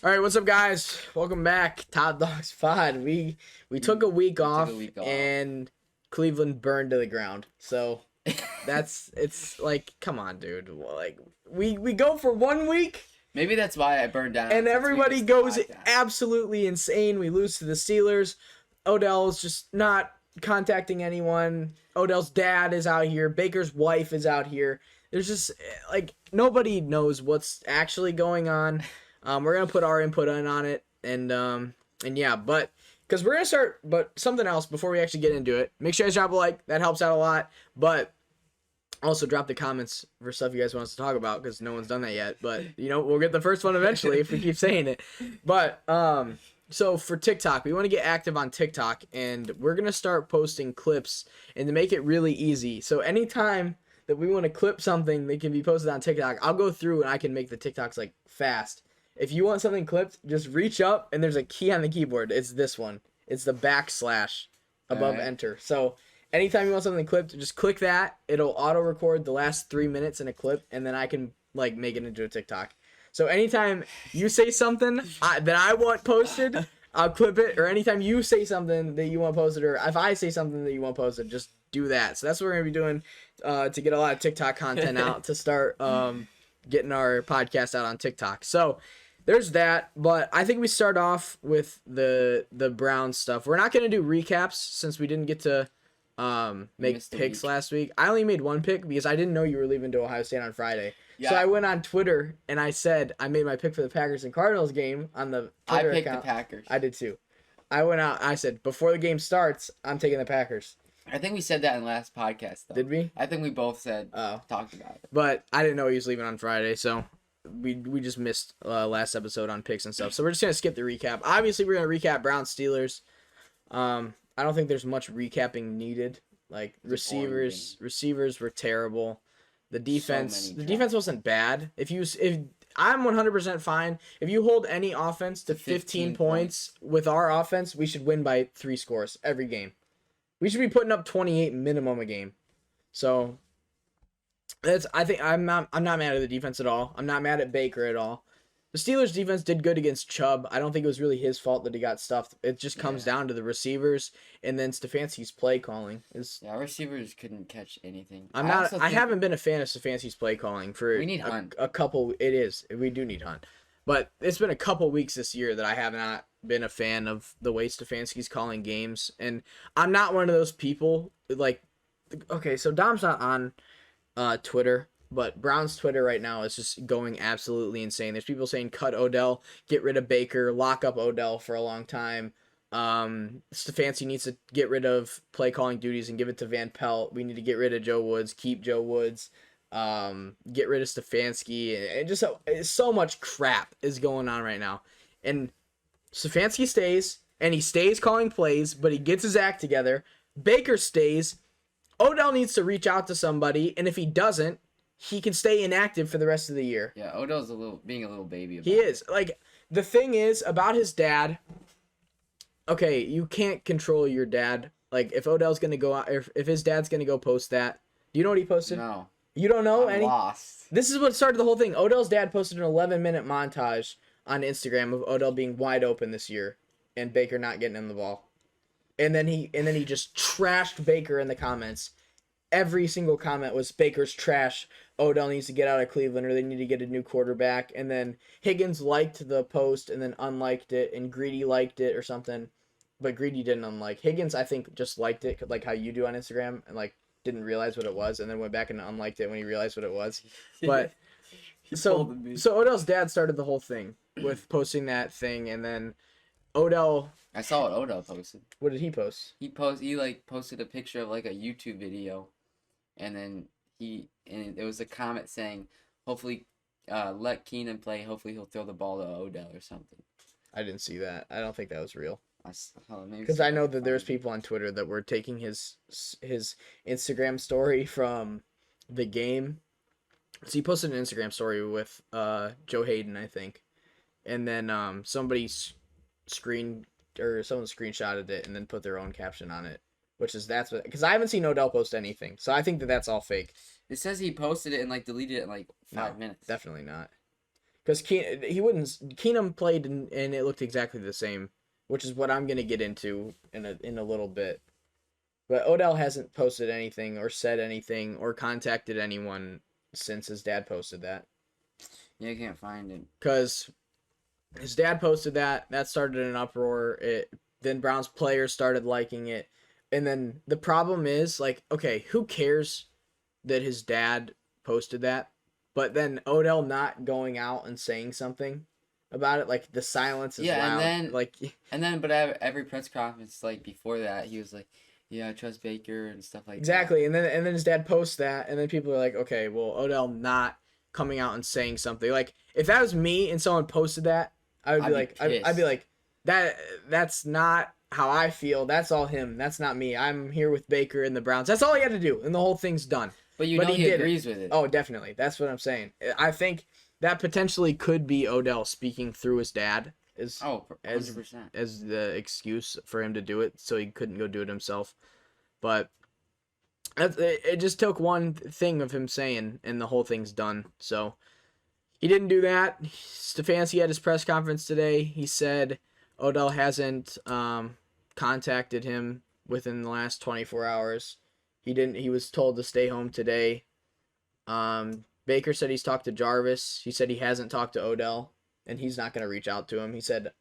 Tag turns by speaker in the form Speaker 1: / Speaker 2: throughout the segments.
Speaker 1: All right, what's up, guys? Welcome back, Top Dogs Pod. We took a week off, and Cleveland burned to the ground. So it's like, come on, dude. Like we go for 1 week.
Speaker 2: Maybe that's why I burned down.
Speaker 1: And everybody goes absolutely insane. We lose to the Steelers. Odell's just not contacting anyone. Odell's dad is out here. Baker's wife is out here. There's just like nobody knows what's actually going on. We're gonna put our input on it, and yeah, but because we're gonna start, but something else before we actually get into it. Make sure you guys drop a like; that helps out a lot. But also drop the comments for stuff you guys want us to talk about because no one's done that yet. But we'll get the first one eventually if we keep saying it. But so for TikTok, we want to get active on TikTok, and we're gonna start posting clips and to make it really easy. So anytime that we want to clip something that can be posted on TikTok, I'll go through and I can make the TikToks like fast. If you want something clipped, just reach up and there's a key on the keyboard. It's this one. It's the backslash above enter. So anytime you want something clipped, just click that. It'll auto record the last 3 minutes in a clip, and then I can like make it into a TikTok. So anytime you say something that I want posted, I'll clip it. Or anytime you say something that you want posted, or if I say something that you want posted, just do that. So that's what we're gonna be doing to get a lot of TikTok content out to start getting our podcast out on TikTok. So there's that, but I think we start off with the Browns stuff. We're not going to do recaps since we didn't get to make picks last week. I only made one pick because I didn't know you were leaving to Ohio State on Friday. Yeah. So I went on Twitter and I said I made my pick for the Packers and Cardinals game on the Twitter account. I picked the Packers. I did too. I went out. I said before the game starts, I'm taking the Packers.
Speaker 2: I think we said that in the last podcast, though.
Speaker 1: Did we?
Speaker 2: I think we both said talked about it.
Speaker 1: But I didn't know he was leaving on Friday, so we just missed last episode on picks and stuff. So we're just gonna skip the recap. Obviously, we're gonna recap Browns Steelers. I don't think there's much recapping needed. Like receivers were terrible. The defense wasn't bad. If I'm 100% fine. If you hold any offense to 15 points with our offense, we should win by 3 scores every game. We should be putting up 28 minimum a game. So I'm not mad at the defense at all. I'm not mad at Baker at all. The Steelers defense did good against Chubb. I don't think it was really his fault that he got stuffed. It just comes down to the receivers and then Stefanski's play calling.
Speaker 2: Our receivers couldn't catch anything.
Speaker 1: I haven't been a fan of Stefanski's play calling for
Speaker 2: we need Hunt.
Speaker 1: a couple. It is. We do need Hunt. But it's been a couple weeks this year that I have not been a fan of the way Stefanski's calling games. And I'm not one of those people like, okay, so Dom's not on Twitter, but Brown's Twitter right now is just going absolutely insane. There's people saying cut Odell, get rid of Baker, lock up Odell for a long time. Stefanski needs to get rid of play calling duties and give it to Van Pelt. We need to get rid of Joe Woods, keep Joe Woods, get rid of Stefanski, and just so much crap is going on right now. And Stefanski stays, and he stays calling plays, but he gets his act together. Baker stays. Odell needs to reach out to somebody, and if he doesn't, he can stay inactive for the rest of the year.
Speaker 2: Yeah, Odell's being a little baby.
Speaker 1: He is. Like, the thing is about his dad, okay, you can't control your dad. Like, if Odell's going to go out, if his dad's going to go post that, do you know what he posted?
Speaker 2: No.
Speaker 1: You don't know?
Speaker 2: I'm lost.
Speaker 1: This is what started the whole thing. Odell's dad posted an 11-minute montage on Instagram of Odell being wide open this year and Baker not getting in the ball. And then he just trashed Baker in the comments. Every single comment was Baker's trash. Odell needs to get out of Cleveland, or they need to get a new quarterback. And then Higgins liked the post and then unliked it, and Greedy liked it or something. But Greedy didn't unlike. Higgins, I think, just liked it like how you do on Instagram and like didn't realize what it was, and then went back and unliked it when he realized what it was. But so Odell's dad started the whole thing with posting that thing, and then Odell.
Speaker 2: I saw what Odell posted.
Speaker 1: What did he post?
Speaker 2: He posted a picture of like a YouTube video, and then there was a comment saying, "Hopefully, let Keenan play. Hopefully, he'll throw the ball to Odell or something."
Speaker 1: I didn't see that. I don't think that was real.
Speaker 2: Maybe
Speaker 1: because I know that there's people on Twitter that were taking his Instagram story from the game. So he posted an Instagram story with Joe Hayden, I think, and then somebody someone screenshotted it and then put their own caption on it, because I haven't seen Odell post anything, so I think that's all fake.
Speaker 2: It says he posted it and like deleted it in like 5 minutes.
Speaker 1: Definitely not. because Keenum played and it looked exactly the same, which is what I'm gonna get into in a little bit. But Odell hasn't posted anything or said anything or contacted anyone since his dad posted that.
Speaker 2: Yeah, I can't find it.
Speaker 1: Because his dad posted that started an uproar. Then Browns players started liking it, and then the problem is like, okay, who cares that his dad posted that? But then Odell not going out and saying something about it, like the silence is loud.
Speaker 2: And then, but every press conference like before that, he was like, "Yeah, I trust Baker" and stuff like
Speaker 1: exactly. And then his dad posts that, and then people are like, okay, well, Odell not coming out and saying something. Like if that was me and someone posted that, I'd be like, that's not how I feel. That's all him. That's not me. I'm here with Baker and the Browns. That's all he had to do, and the whole thing's done.
Speaker 2: But he agrees with it.
Speaker 1: Oh, definitely. That's what I'm saying. I think that potentially could be Odell speaking through his dad as
Speaker 2: 100%.
Speaker 1: as the excuse for him to do it, so he couldn't go do it himself. But it just took one thing of him saying, and the whole thing's done. So he didn't do that. Stefanski had his press conference today. He said Odell hasn't contacted him within the last 24 hours. He was told to stay home today. Baker said he's talked to Jarvis. He said he hasn't talked to Odell, and he's not going to reach out to him. He said,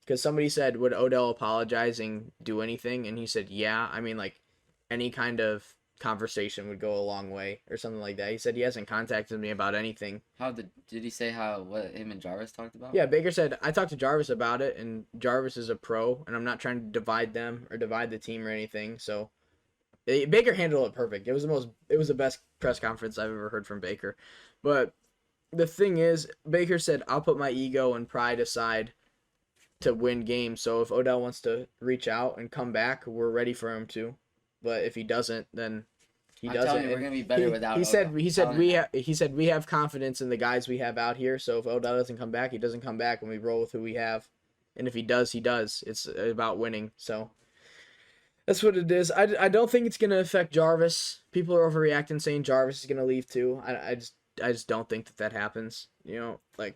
Speaker 1: because somebody said, would Odell apologizing do anything? And he said, yeah. I mean, like, any kind of conversation would go a long way or something like that. He said he hasn't contacted me about anything.
Speaker 2: Did he say what him and Jarvis talked about?
Speaker 1: Yeah, Baker said, I talked to Jarvis about it, and Jarvis is a pro, and I'm not trying to divide them or divide the team or anything, so Baker handled it perfect. It was the best press conference I've ever heard from Baker. But the thing is, Baker said, I'll put my ego and pride aside to win games. So if Odell wants to reach out and come back, we're ready for him to. But if he doesn't, then he doesn't.
Speaker 2: Telling you, we're gonna be better without Odell.
Speaker 1: He said we have confidence in the guys we have out here. So if Odell doesn't come back, he doesn't come back, and we roll with who we have. And if he does, he does. It's about winning. So that's what it is. I don't think it's gonna affect Jarvis. People are overreacting, saying Jarvis is gonna leave too. I just don't think that happens. You know, like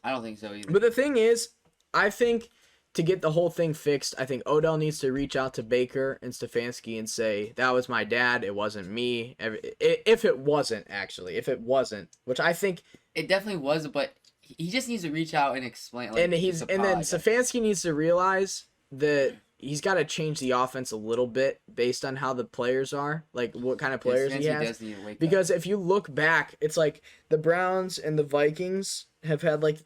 Speaker 2: I don't think so either.
Speaker 1: But the thing is, I think to get the whole thing fixed, I think Odell needs to reach out to Baker and Stefanski and say, that was my dad, it wasn't me. If it wasn't, which I think
Speaker 2: it definitely was, but he just needs to reach out and explain.
Speaker 1: Like, and then Stefanski needs to realize that he's got to change the offense a little bit based on how the players are, like what kind of players he has. Because if you look back, it's like the Browns and the Vikings have had like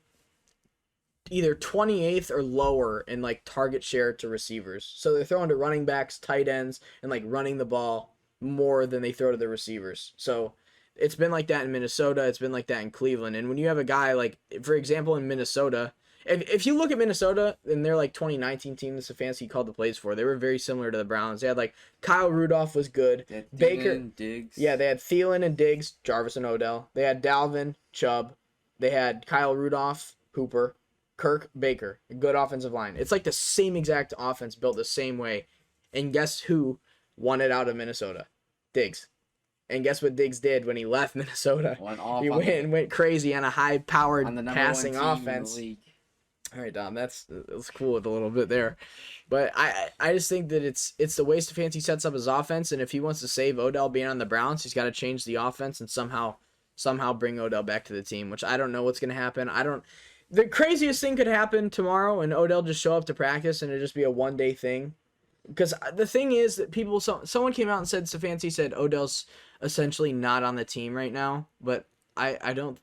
Speaker 1: either 28th or lower in like target share to receivers. So they're throwing to running backs, tight ends, and like running the ball more than they throw to the receivers. So it's been like that in Minnesota. It's been like that in Cleveland. And when you have a guy like, for example, in Minnesota, if you look at Minnesota and their like 2019 team that Stefanski called the plays for, they were very similar to the Browns. They had like Kyle Rudolph was good. Baker,
Speaker 2: Diggs.
Speaker 1: Yeah, they had Thielen and Diggs, Jarvis and Odell. They had Dalvin, Chubb. They had Kyle Rudolph, Hooper, Kirk, Baker. A good offensive line. It's like the same exact offense built the same way. And guess who won it out of Minnesota? Diggs. And guess what Diggs did when he left Minnesota? He went crazy on a high-powered passing offense. All right, Dom, that's cool with a little bit there. But I just think that it's the way Stefanski sets up his offense, and if he wants to save Odell being on the Browns, he's got to change the offense and somehow bring Odell back to the team, which I don't know what's going to happen. The craziest thing could happen tomorrow, and Odell just show up to practice, and it'll just be a one-day thing. Because the thing is that someone came out and said, Stefanski said Odell's essentially not on the team right now, but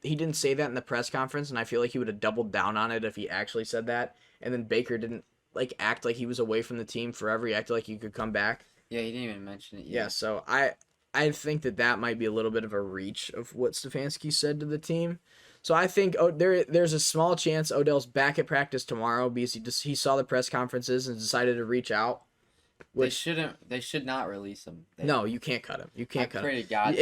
Speaker 1: he didn't say that in the press conference, and I feel like he would have doubled down on it if he actually said that. And then Baker didn't like act like he was away from the team forever. He acted like he could come back.
Speaker 2: Yeah, he didn't even mention it yet.
Speaker 1: Yeah, so I think that might be a little bit of a reach of what Stefanski said to the team. So I think there's a small chance Odell's back at practice tomorrow because he saw the press conferences and decided to reach out.
Speaker 2: They should not release him.
Speaker 1: No, you can't cut him. You can't cut him.
Speaker 2: I pray to God.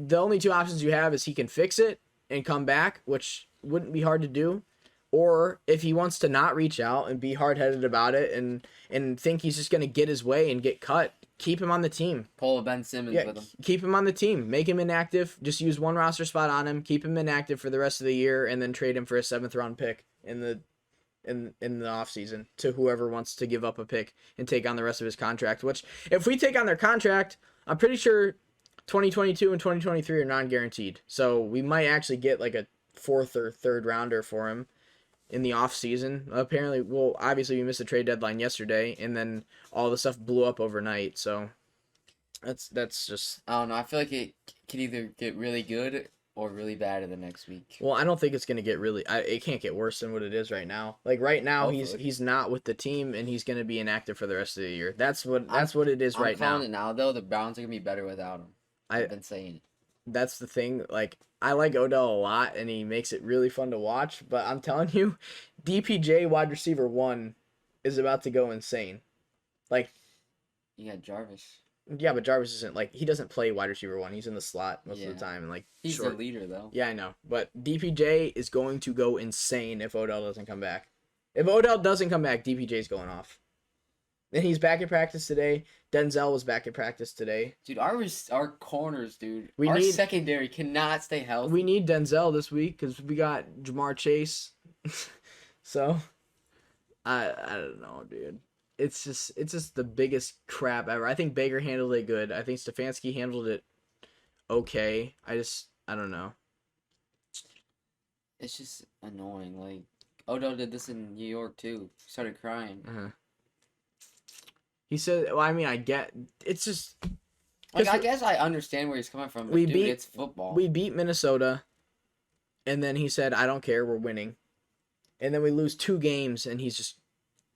Speaker 1: The only two options you have is he can fix it and come back, which wouldn't be hard to do, or if he wants to not reach out and be hard-headed about it and think he's just going to get his way and get cut, keep him on the team.
Speaker 2: Pull a Ben Simmons
Speaker 1: Yeah,
Speaker 2: with him.
Speaker 1: keep him on the team. Make him inactive. Just use one roster spot on him. Keep him inactive for the rest of the year, and then trade him for a 7th round pick in the offseason to whoever wants to give up a pick and take on the rest of his contract. Which, if we take on their contract, I'm pretty sure 2022 and 2023 are non-guaranteed. So we might actually get like a 4th or 3rd rounder for him in the offseason. Apparently, well, obviously we missed the trade deadline yesterday, and then all the stuff blew up overnight. So that's just...
Speaker 2: I don't know. I feel like it could either get really good or really bad in the next week.
Speaker 1: Well, I don't think it's going to get really... it can't get worse than what it is right now. Like, right now, he's not with the team, and he's going to be inactive for the rest of the year. That's what it is right now.
Speaker 2: I'm calling it now, though. The Browns are going to be better without him. I've been saying it.
Speaker 1: That's the thing. Like, I like Odell a lot, and he makes it really fun to watch. But I'm telling you, DPJ wide receiver 1 is about to go insane. Like...
Speaker 2: You got Jarvis.
Speaker 1: Yeah, but Jarvis isn't, like, he doesn't play wide receiver 1. He's in the slot most of the time. And, like,
Speaker 2: he's the leader, though.
Speaker 1: Yeah, I know. But DPJ is going to go insane if Odell doesn't come back. If Odell doesn't come back, DPJ's going off. And he's back at practice today. Denzel was back at practice today.
Speaker 2: Dude, our corners, dude. Our secondary cannot stay healthy.
Speaker 1: We need Denzel this week because we got Jamar Chase. So, I don't know, dude. It's just the biggest crap ever. I think Baker handled it good. I think Stefanski handled it okay. I don't know.
Speaker 2: It's just annoying. Like, Odell did this in New York, too. He started crying.
Speaker 1: Uh-huh. He said, well, I mean, I get... It's just...
Speaker 2: Like, I guess I understand where he's coming from, but it's football.
Speaker 1: We beat Minnesota, and then he said, I don't care, we're winning. And then we lose 2 games, and he's just...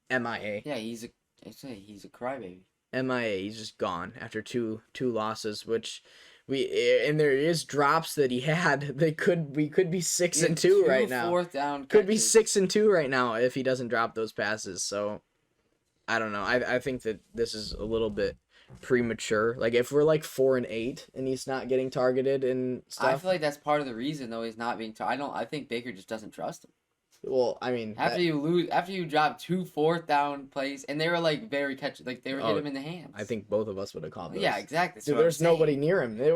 Speaker 1: MIA.
Speaker 2: Yeah, he's a crybaby.
Speaker 1: MIA. He's just gone after two losses, which and there is drops that he had. We could be 6-2 right now.
Speaker 2: 4th down
Speaker 1: could be 6-2 right now if he doesn't drop those passes. So I don't know. I think that this is a little bit premature. Like if we're like 4-8 and he's not getting targeted and stuff.
Speaker 2: I feel like that's part of the reason though he's not being I think Baker just doesn't trust him.
Speaker 1: Well, I mean,
Speaker 2: after you drop 2 4th down plays, and they were like very catchy, like they were hitting him in the hands.
Speaker 1: I think both of us would have called those.
Speaker 2: Yeah, exactly.
Speaker 1: Dude, there's nobody near him. It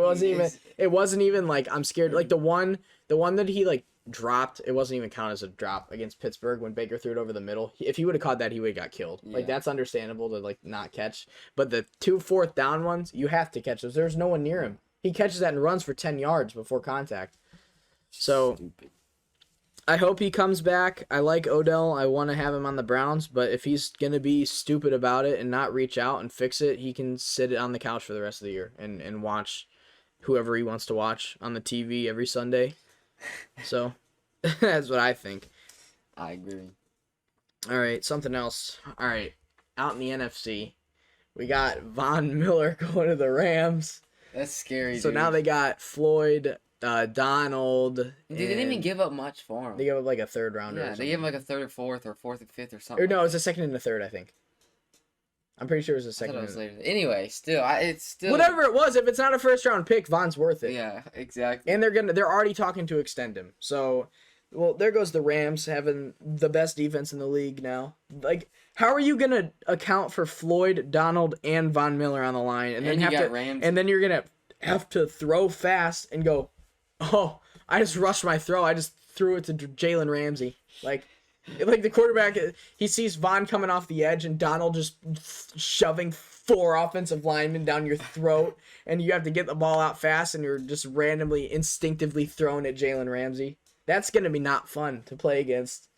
Speaker 1: wasn't even like I'm scared. Like the one that he like dropped, it wasn't even count as a drop against Pittsburgh when Baker threw it over the middle. If he would have caught that, he would have got killed. Yeah. Like that's understandable to like not catch. But the 2 4th down ones, you have to catch those. There's no one near him. He catches that and runs for 10 yards before contact. So. Stupid. I hope he comes back. I like Odell. I want to have him on the Browns, but if he's going to be stupid about it and not reach out and fix it, he can sit on the couch for the rest of the year and watch whoever he wants to watch on the TV every Sunday. So, that's what I think.
Speaker 2: I agree.
Speaker 1: All right, something else. All right, out in the NFC, we got Von Miller going to the Rams.
Speaker 2: That's scary,
Speaker 1: So
Speaker 2: dude.
Speaker 1: now they got Floyd... Donald.
Speaker 2: Dude, they didn't even give up much for him.
Speaker 1: They gave up like a 3rd rounder.
Speaker 2: Yeah, they gave him like a 3rd or 4th or 4th and 5th or something.
Speaker 1: Or no, it was a 2nd and a 3rd, I think. I'm pretty sure it was a 2nd.
Speaker 2: I thought it was later. Anyway, it's still
Speaker 1: whatever it was. If it's not a 1st round pick, Von's worth it.
Speaker 2: Yeah, exactly.
Speaker 1: And they're already talking to extend him. So, well, there goes the Rams having the best defense in the league now. Like, how are you gonna account for Floyd, Donald, and Von Miller on the line, and then and then you're gonna have to throw fast and go, oh. I just rushed my throw. I just threw it to Jalen Ramsey. Like the quarterback, he sees Von coming off the edge and Donald just shoving 4 offensive linemen down your throat, and you have to get the ball out fast, and you're just randomly, instinctively throwing at Jalen Ramsey. That's gonna be not fun to play against.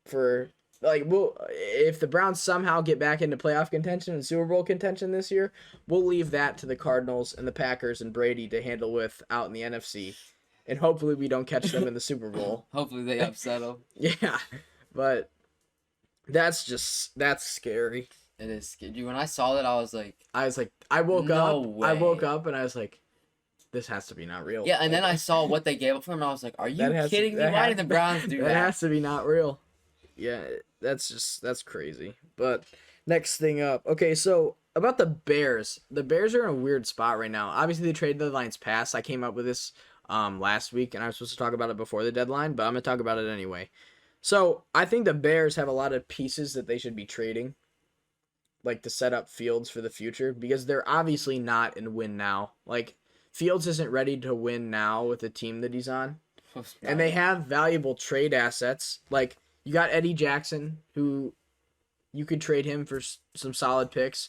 Speaker 1: If the Browns somehow get back into playoff contention and Super Bowl contention this year, we'll leave that to the Cardinals and the Packers and Brady to handle with out in the NFC. And hopefully we don't catch them in the Super Bowl.
Speaker 2: Hopefully they upset them.
Speaker 1: Yeah, but that's scary.
Speaker 2: It is scary. When I saw that, I was like,
Speaker 1: I woke up and I was like, this has to be not real.
Speaker 2: Yeah, and then I saw what they gave up for him, and I was like, are you kidding me? Why did the Browns do that?
Speaker 1: That has to be not real. Yeah, that's crazy. But next thing up. Okay, so about the Bears. The Bears are in a weird spot right now. Obviously, the trade deadline's passed. I came up with this last week, and I was supposed to talk about it before the deadline, but I'm going to talk about it anyway. So, I think the Bears have a lot of pieces that they should be trading. like to set up Fields for the future because they're obviously not in win now. Like Fields isn't ready to win now with the team that he's on. And they have valuable trade assets. Like you got Eddie Jackson, who you could trade him for some solid picks.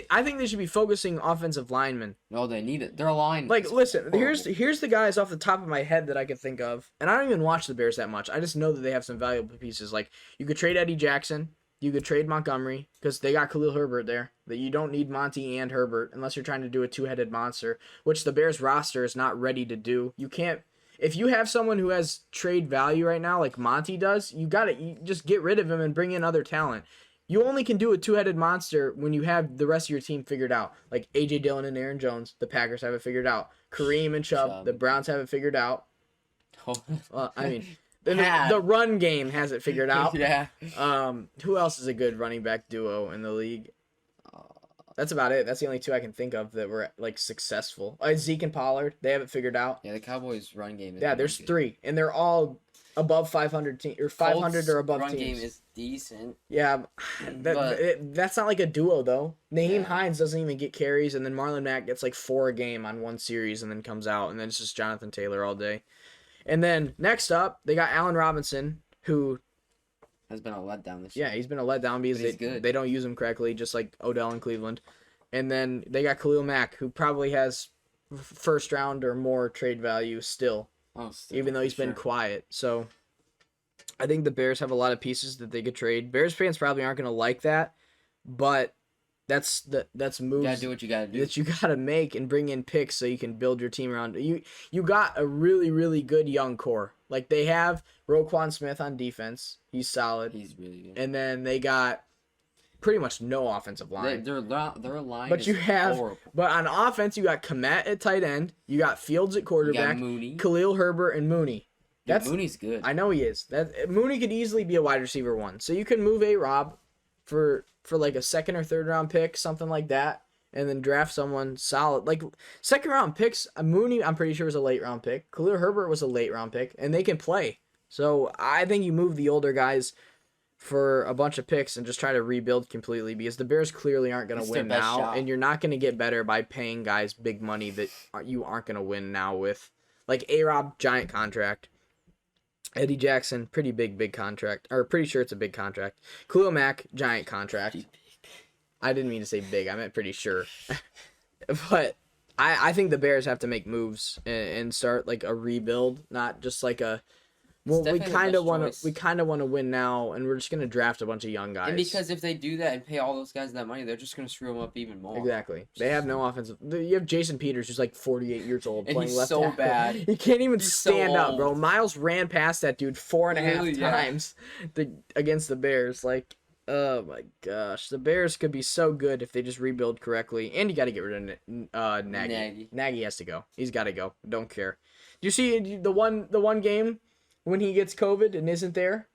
Speaker 1: I think they should be focusing offensive linemen.
Speaker 2: No, they need it. Their line.
Speaker 1: Like, listen,
Speaker 2: horrible.
Speaker 1: here's the guys off the top of my head that I could think of, and I don't even watch the Bears that much. I just know that they have some valuable pieces. Like you could trade Eddie Jackson, you could trade Montgomery because they got Khalil Herbert there. That you don't need Monty and Herbert unless you're trying to do a two-headed monster, which the Bears roster is not ready to do. You can't. If you have someone who has trade value right now, like Monty does, you just get rid of him and bring in other talent. You only can do a two-headed monster when you have the rest of your team figured out. Like A.J. Dillon and Aaron Jones, the Packers have it figured out. Kareem and Chubb, the Browns have it figured out. I mean, the run game has it figured out.
Speaker 2: Yeah.
Speaker 1: Who else is a good running back duo in the league? That's about it. That's the only two I can think of that were like successful. Zeke and Pollard, they have it figured out.
Speaker 2: Yeah, the Cowboys' run game is
Speaker 1: there's good. 3, and they're all above 500 or 500
Speaker 2: Colts
Speaker 1: or above
Speaker 2: run
Speaker 1: teams.
Speaker 2: Game is decent.
Speaker 1: Yeah, that's not like a duo though. Naheem Hines doesn't even get carries, and then Marlon Mack gets like 4 a game on one series, and then comes out, and then it's just Jonathan Taylor all day. And then next up, they got Allen Robinson, who
Speaker 2: has been a letdown this year.
Speaker 1: Yeah, he's been a letdown because they don't use him correctly, just like Odell in Cleveland. And then they got Khalil Mack, who probably has first round or more trade value still. Even though he's been quiet. So I think the Bears have a lot of pieces that they could trade. Bears fans probably aren't going to like that, but that's moves
Speaker 2: you gotta do what you gotta do.
Speaker 1: That you gotta make and bring in picks so you can build your team around. You got a really, really good young core. Like they have Roquan Smith on defense. He's solid.
Speaker 2: He's really good.
Speaker 1: And then they got pretty much no offensive line.
Speaker 2: Their line
Speaker 1: but
Speaker 2: is
Speaker 1: you have
Speaker 2: horrible.
Speaker 1: But on offense you got Kmet at tight end, you got Fields at quarterback,
Speaker 2: Mooney.
Speaker 1: Khalil Herbert and Mooney.
Speaker 2: Mooney's good.
Speaker 1: I know he is. Mooney could easily be a wide receiver 1. So you can move A-Rob for like a second or third round pick, something like that, and then draft someone solid. Like second round picks, Mooney I'm pretty sure was a late round pick. Khalil Herbert was a late round pick, and they can play. So I think you move the older guys for a bunch of picks and just try to rebuild completely because the Bears clearly aren't going to win now, shot. And you're not going to get better by paying guys big money that you aren't going to win now with. Like A-Rob, giant contract. Eddie Jackson, pretty big contract. Or pretty sure it's a big contract. Khalil Mack, giant contract. I didn't mean to say big. I meant pretty sure. But I think the Bears have to make moves and start like a rebuild, not just like a... Well, we kind of want to win now, and we're just going to draft a bunch of young guys.
Speaker 2: And because if they do that and pay all those guys that money, they're just going to screw them up even more.
Speaker 1: Exactly. They have no offensive. You have Jason Peters, who's like 48 years old,
Speaker 2: and
Speaker 1: playing
Speaker 2: he's
Speaker 1: left
Speaker 2: so
Speaker 1: tackle.
Speaker 2: bad.
Speaker 1: He can't even stand up, bro. Miles ran past that dude 4.5 times against the Bears. Like, oh my gosh, the Bears could be so good if they just rebuild correctly. And you got to get rid of Nagy. Nagy has to go. He's got to go. Don't care. Do you see the one game? When he gets COVID and isn't there,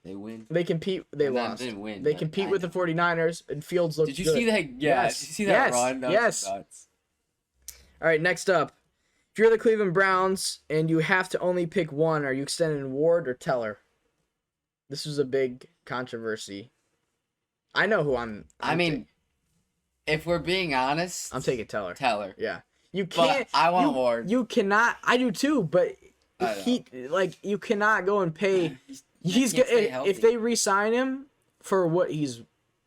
Speaker 2: they win.
Speaker 1: They compete. They lost.
Speaker 2: Didn't win,
Speaker 1: they compete with the 49ers, and Fields looked good.
Speaker 2: Did you see that? Yeah.
Speaker 1: Yes.
Speaker 2: Did you see that run?
Speaker 1: Yes. Nuts. All right, next up. If you're the Cleveland Browns and you have to only pick one, are you extending Ward or Teller? This was a big controversy. I know who I'm
Speaker 2: I mean, if we're being honest,
Speaker 1: I'm taking Teller. Yeah. You can't.
Speaker 2: But I want Ward.
Speaker 1: You cannot. I do too, but... you cannot go and pay. If they re-sign him for what he's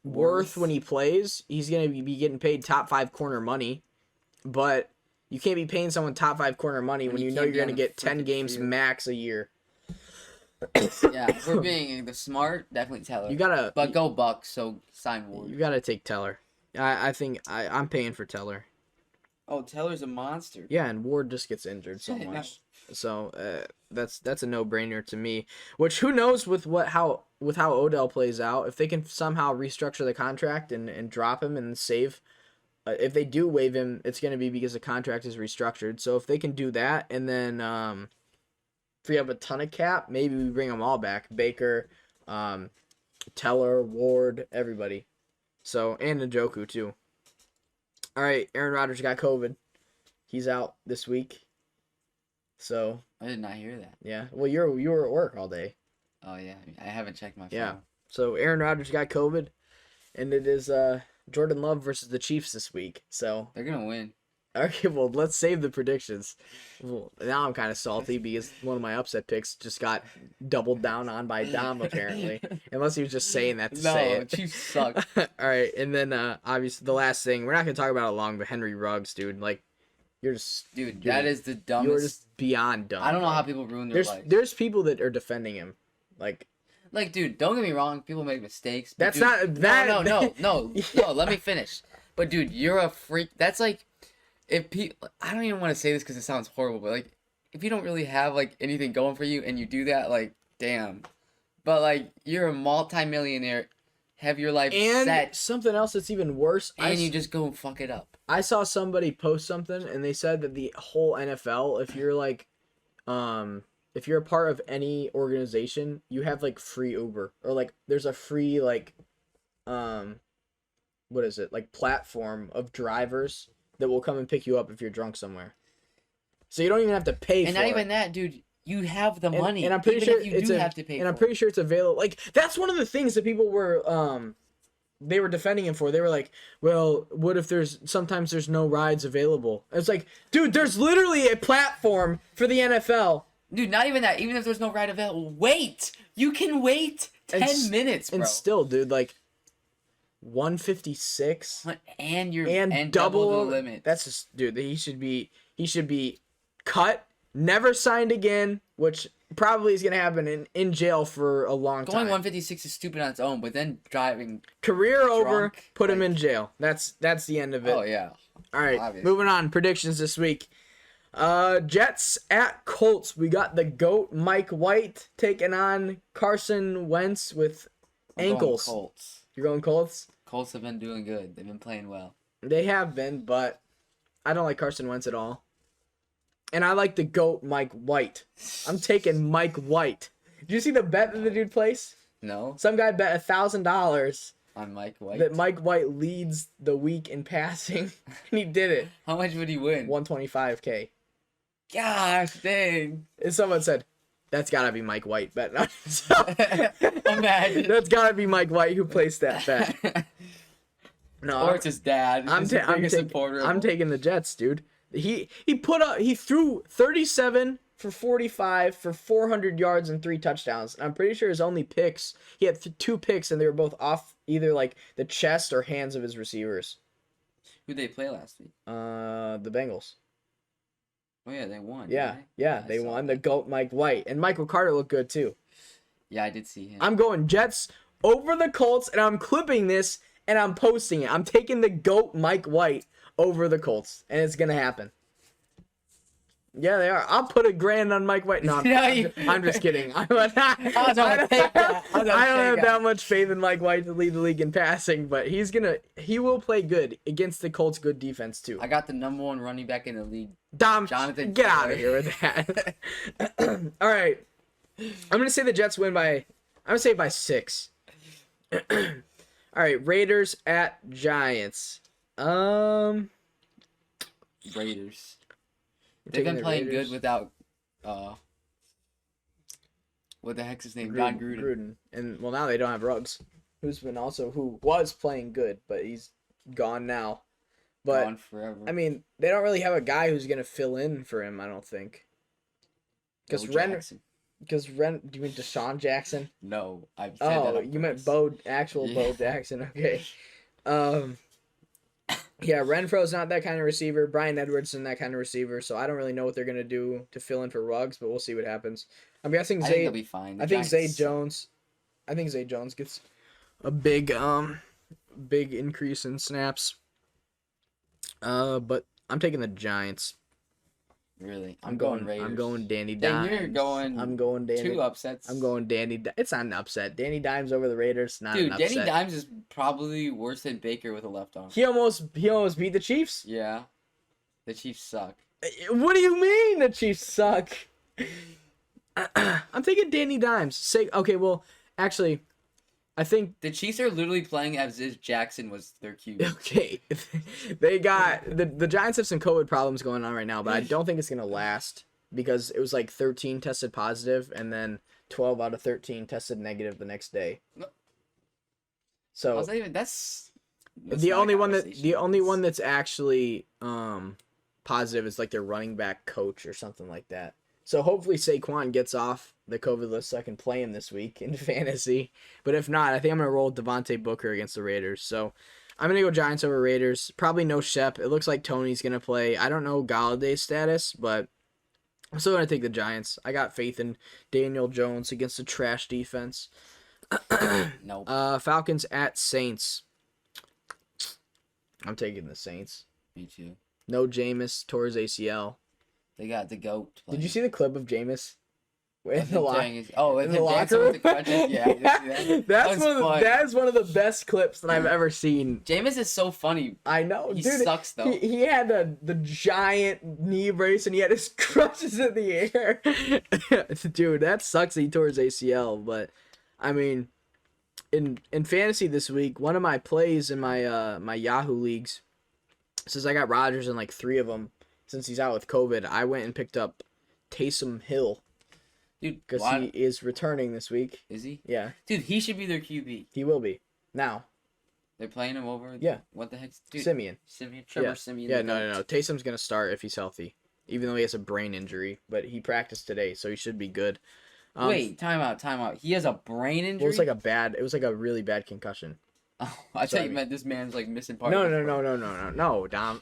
Speaker 1: worth when he plays, he's gonna be getting paid top 5 corner money. But you can't be paying someone top 5 corner money when you know you're gonna get 10 games max a year.
Speaker 2: Yeah, if we're being the smart, definitely Teller. But go Bucks, so sign Ward.
Speaker 1: You gotta take Teller. I think I'm paying for Teller.
Speaker 2: Oh, Teller's a monster.
Speaker 1: Yeah, and Ward just gets injured so much. So that's a no-brainer to me. Which who knows with how Odell plays out, if they can somehow restructure the contract and drop him and save. If they do waive him, it's going to be because the contract is restructured. So if they can do that and then free up a ton of cap, maybe we bring them all back. Baker, Teller, Ward, everybody. So and Njoku too. All right, Aaron Rodgers got COVID. He's out this week. So
Speaker 2: I did not hear that.
Speaker 1: Yeah. Well, you were at work all day.
Speaker 2: Oh yeah, I haven't checked my phone.
Speaker 1: Yeah. So Aaron Rodgers got COVID, and it is Jordan Love versus the Chiefs this week. So
Speaker 2: They're gonna win.
Speaker 1: okay, well, let's save the predictions. Well, now I'm kind of salty because one of my upset picks just got doubled down on by Dom, apparently. Unless he was just saying that to say it.
Speaker 2: Chiefs suck.
Speaker 1: All right, and then obviously the last thing, we're not going to talk about it long, but Henry Ruggs, dude. Like,
Speaker 2: That is the dumbest.
Speaker 1: You're just beyond dumb.
Speaker 2: I don't know how people ruin their life.
Speaker 1: There's people that are defending him. Like,
Speaker 2: dude, don't get me wrong. People make mistakes.
Speaker 1: That's
Speaker 2: dude,
Speaker 1: not... That,
Speaker 2: no. Let me finish. But, dude, you're a freak. That's like... I don't even want to say this because it sounds horrible, but like, if you don't really have like anything going for you and you do that, like, damn. But like, you're a multi-millionaire, have your life
Speaker 1: and
Speaker 2: set,
Speaker 1: something else that's even worse,
Speaker 2: and you just go and fuck it up.
Speaker 1: I saw somebody post something and they said that the whole NFL, if you're like, if you're a part of any organization, you have like free Uber, or like there's a free like, what is it, like platform of drivers that will come and pick you up if you're drunk somewhere. So you don't even have to pay for it.
Speaker 2: And not even that, dude. You have the money.
Speaker 1: And I'm pretty sure
Speaker 2: you do have to pay.
Speaker 1: And I'm pretty sure it's available. Like, that's one of the things that people were they were defending him for. They were like, well, what if sometimes there's no rides available? It's like, dude, there's literally a platform for the NFL.
Speaker 2: Dude, not even that. Even if there's no ride available, wait. You can wait 10 minutes, bro.
Speaker 1: And still, dude, like 156
Speaker 2: and double the limit.
Speaker 1: That's just, dude, he should be cut, never signed again, which probably is going to happen in jail for a long time.
Speaker 2: Going 156 is stupid on its own, but then driving
Speaker 1: career over, put him
Speaker 2: like,
Speaker 1: in jail. That's the end of it.
Speaker 2: Oh yeah.
Speaker 1: All right,
Speaker 2: obviously.
Speaker 1: Moving on. Predictions this week. Jets at Colts. We got the GOAT Mike White taking on Carson Wentz with ankles.
Speaker 2: Going Colts.
Speaker 1: You're going Colts?
Speaker 2: Colts have been doing good. They've been playing well.
Speaker 1: They have been, but I don't like Carson Wentz at all. And I like the GOAT Mike White. I'm taking Mike White. Did you see the bet that the dude placed?
Speaker 2: No.
Speaker 1: Some guy bet $1,000
Speaker 2: on Mike White.
Speaker 1: That Mike White leads the week in passing, and he did it.
Speaker 2: How much would he win?
Speaker 1: $125K.
Speaker 2: Gosh, dang.
Speaker 1: And someone said, that's gotta be Mike White bet.
Speaker 2: Imagine.
Speaker 1: That's gotta be Mike White who placed that bet. No,
Speaker 2: or it's his dad. I'm
Speaker 1: taking the Jets, dude. He threw 37 for 45 for 400 yards and 3 touchdowns. I'm pretty sure his only picks, he had 2 picks, and they were both off either like the chest or hands of his receivers.
Speaker 2: Who'd they play last week?
Speaker 1: The Bengals.
Speaker 2: Oh yeah, they won.
Speaker 1: Yeah, they won. The GOAT Mike White, and Michael Carter looked good too.
Speaker 2: Yeah, I did see him.
Speaker 1: I'm going Jets over the Colts, and I'm clipping this and I'm posting it. I'm taking the GOAT Mike White over the Colts, and it's gonna happen. Yeah, they are. I'll put $1,000 on Mike White. No, I'm just kidding. I don't have that much faith in Mike White to lead the league in passing, but he will play good against the Colts' good defense too.
Speaker 2: I got the #1 running back in the league.
Speaker 1: Dom,
Speaker 2: Jonathan,
Speaker 1: get out of here with that. All right, I'm gonna say the Jets win by. I'm gonna say by 6. All right, Raiders at Giants.
Speaker 2: Raiders. They've been playing good without, what the heck's his name? John Gruden.
Speaker 1: And, well, now they don't have Ruggs, who was playing good, but he's gone now. But,
Speaker 2: gone forever.
Speaker 1: I mean, they don't really have a guy who's going to fill in for him, I don't think. Because do you mean Deshaun Jackson?
Speaker 2: No, I've said that.
Speaker 1: Oh, you meant actual Bo Jackson, okay. Yeah, Renfro's not that kind of receiver. Bryan Edwards isn't that kind of receiver, so I don't really know what they're gonna do to fill in for Ruggs, but we'll see what happens. I'm guessing
Speaker 2: I think they'll be fine.
Speaker 1: I think Zay Jones gets a big increase in snaps. But I'm taking the Giants.
Speaker 2: Really? I'm going Raiders.
Speaker 1: I'm going Danny Dimes.
Speaker 2: Then you're going.
Speaker 1: I'm going Danny.
Speaker 2: 2 upsets.
Speaker 1: I'm going Danny. It's not an upset. Danny Dimes over the Raiders. Not
Speaker 2: Dude,
Speaker 1: an upset.
Speaker 2: Danny Dimes is probably worse than Baker with a left arm.
Speaker 1: He almost beat the Chiefs.
Speaker 2: Yeah, the Chiefs suck.
Speaker 1: What do you mean the Chiefs suck? I'm taking Danny Dimes. Okay, well, actually, I think
Speaker 2: the Chiefs are literally playing as if Jackson was their QB.
Speaker 1: Okay, they got the Giants have some COVID problems going on right now, but I don't think it's gonna last because it was like 13 tested positive and then 12 out of 13 tested negative the next day.
Speaker 2: No.
Speaker 1: So
Speaker 2: That's
Speaker 1: The
Speaker 2: not a
Speaker 1: only one
Speaker 2: conversation.
Speaker 1: that's actually positive is like their running back coach or something like that. So hopefully Saquon gets off the COVID list so I can play him this week in fantasy. But if not, I think I'm gonna roll Devontae Booker against the Raiders. So I'm gonna go Giants over Raiders. Probably no Shep. It looks like Tony's gonna play. I don't know Galladay's status, but I'm still gonna take the Giants. I got faith in Daniel Jones against the trash defense.
Speaker 2: Nope.
Speaker 1: Falcons at Saints. I'm taking the Saints.
Speaker 2: Me too.
Speaker 1: No Jameis tore his ACL.
Speaker 2: They got the GOAT.
Speaker 1: Did you see the clip of Jameis in
Speaker 2: Of
Speaker 1: the
Speaker 2: him
Speaker 1: locker?
Speaker 2: tearing his- Oh, with
Speaker 1: In the
Speaker 2: him
Speaker 1: locker
Speaker 2: dancing
Speaker 1: room?
Speaker 2: with the crutches? Yeah, I did see that.
Speaker 1: That's
Speaker 2: was fun.
Speaker 1: that is one of the best clips that I've ever seen.
Speaker 2: Jameis is so funny.
Speaker 1: I know,
Speaker 2: He
Speaker 1: dude.
Speaker 2: sucks, though.
Speaker 1: He had the giant knee brace and he had his crutches in the air. Dude, that sucks that he tore his ACL. But I mean, in fantasy this week, one of my plays in my my Yahoo leagues, since I got Rodgers in like 3 of them since he's out with COVID, I went and picked up Taysom Hill
Speaker 2: Dude,
Speaker 1: because
Speaker 2: why-
Speaker 1: he is returning this week.
Speaker 2: Is he?
Speaker 1: Yeah,
Speaker 2: Dude, he should be their QB.
Speaker 1: he will be. Now,
Speaker 2: They're playing him over.
Speaker 1: Yeah.
Speaker 2: What the heck? Dude,
Speaker 1: Simeon.
Speaker 2: Trevor
Speaker 1: Yeah.
Speaker 2: Simeon.
Speaker 1: Yeah,
Speaker 2: the
Speaker 1: no,
Speaker 2: GOAT.
Speaker 1: no, no. Taysom's going to start if he's healthy, even though he has a brain injury. But he practiced today, so he should be good.
Speaker 2: Wait, time out. He has a brain injury?
Speaker 1: It was like a really bad concussion.
Speaker 2: Oh, I thought you meant this man's like missing part
Speaker 1: No,
Speaker 2: of his
Speaker 1: no,
Speaker 2: brain.
Speaker 1: no, Dom.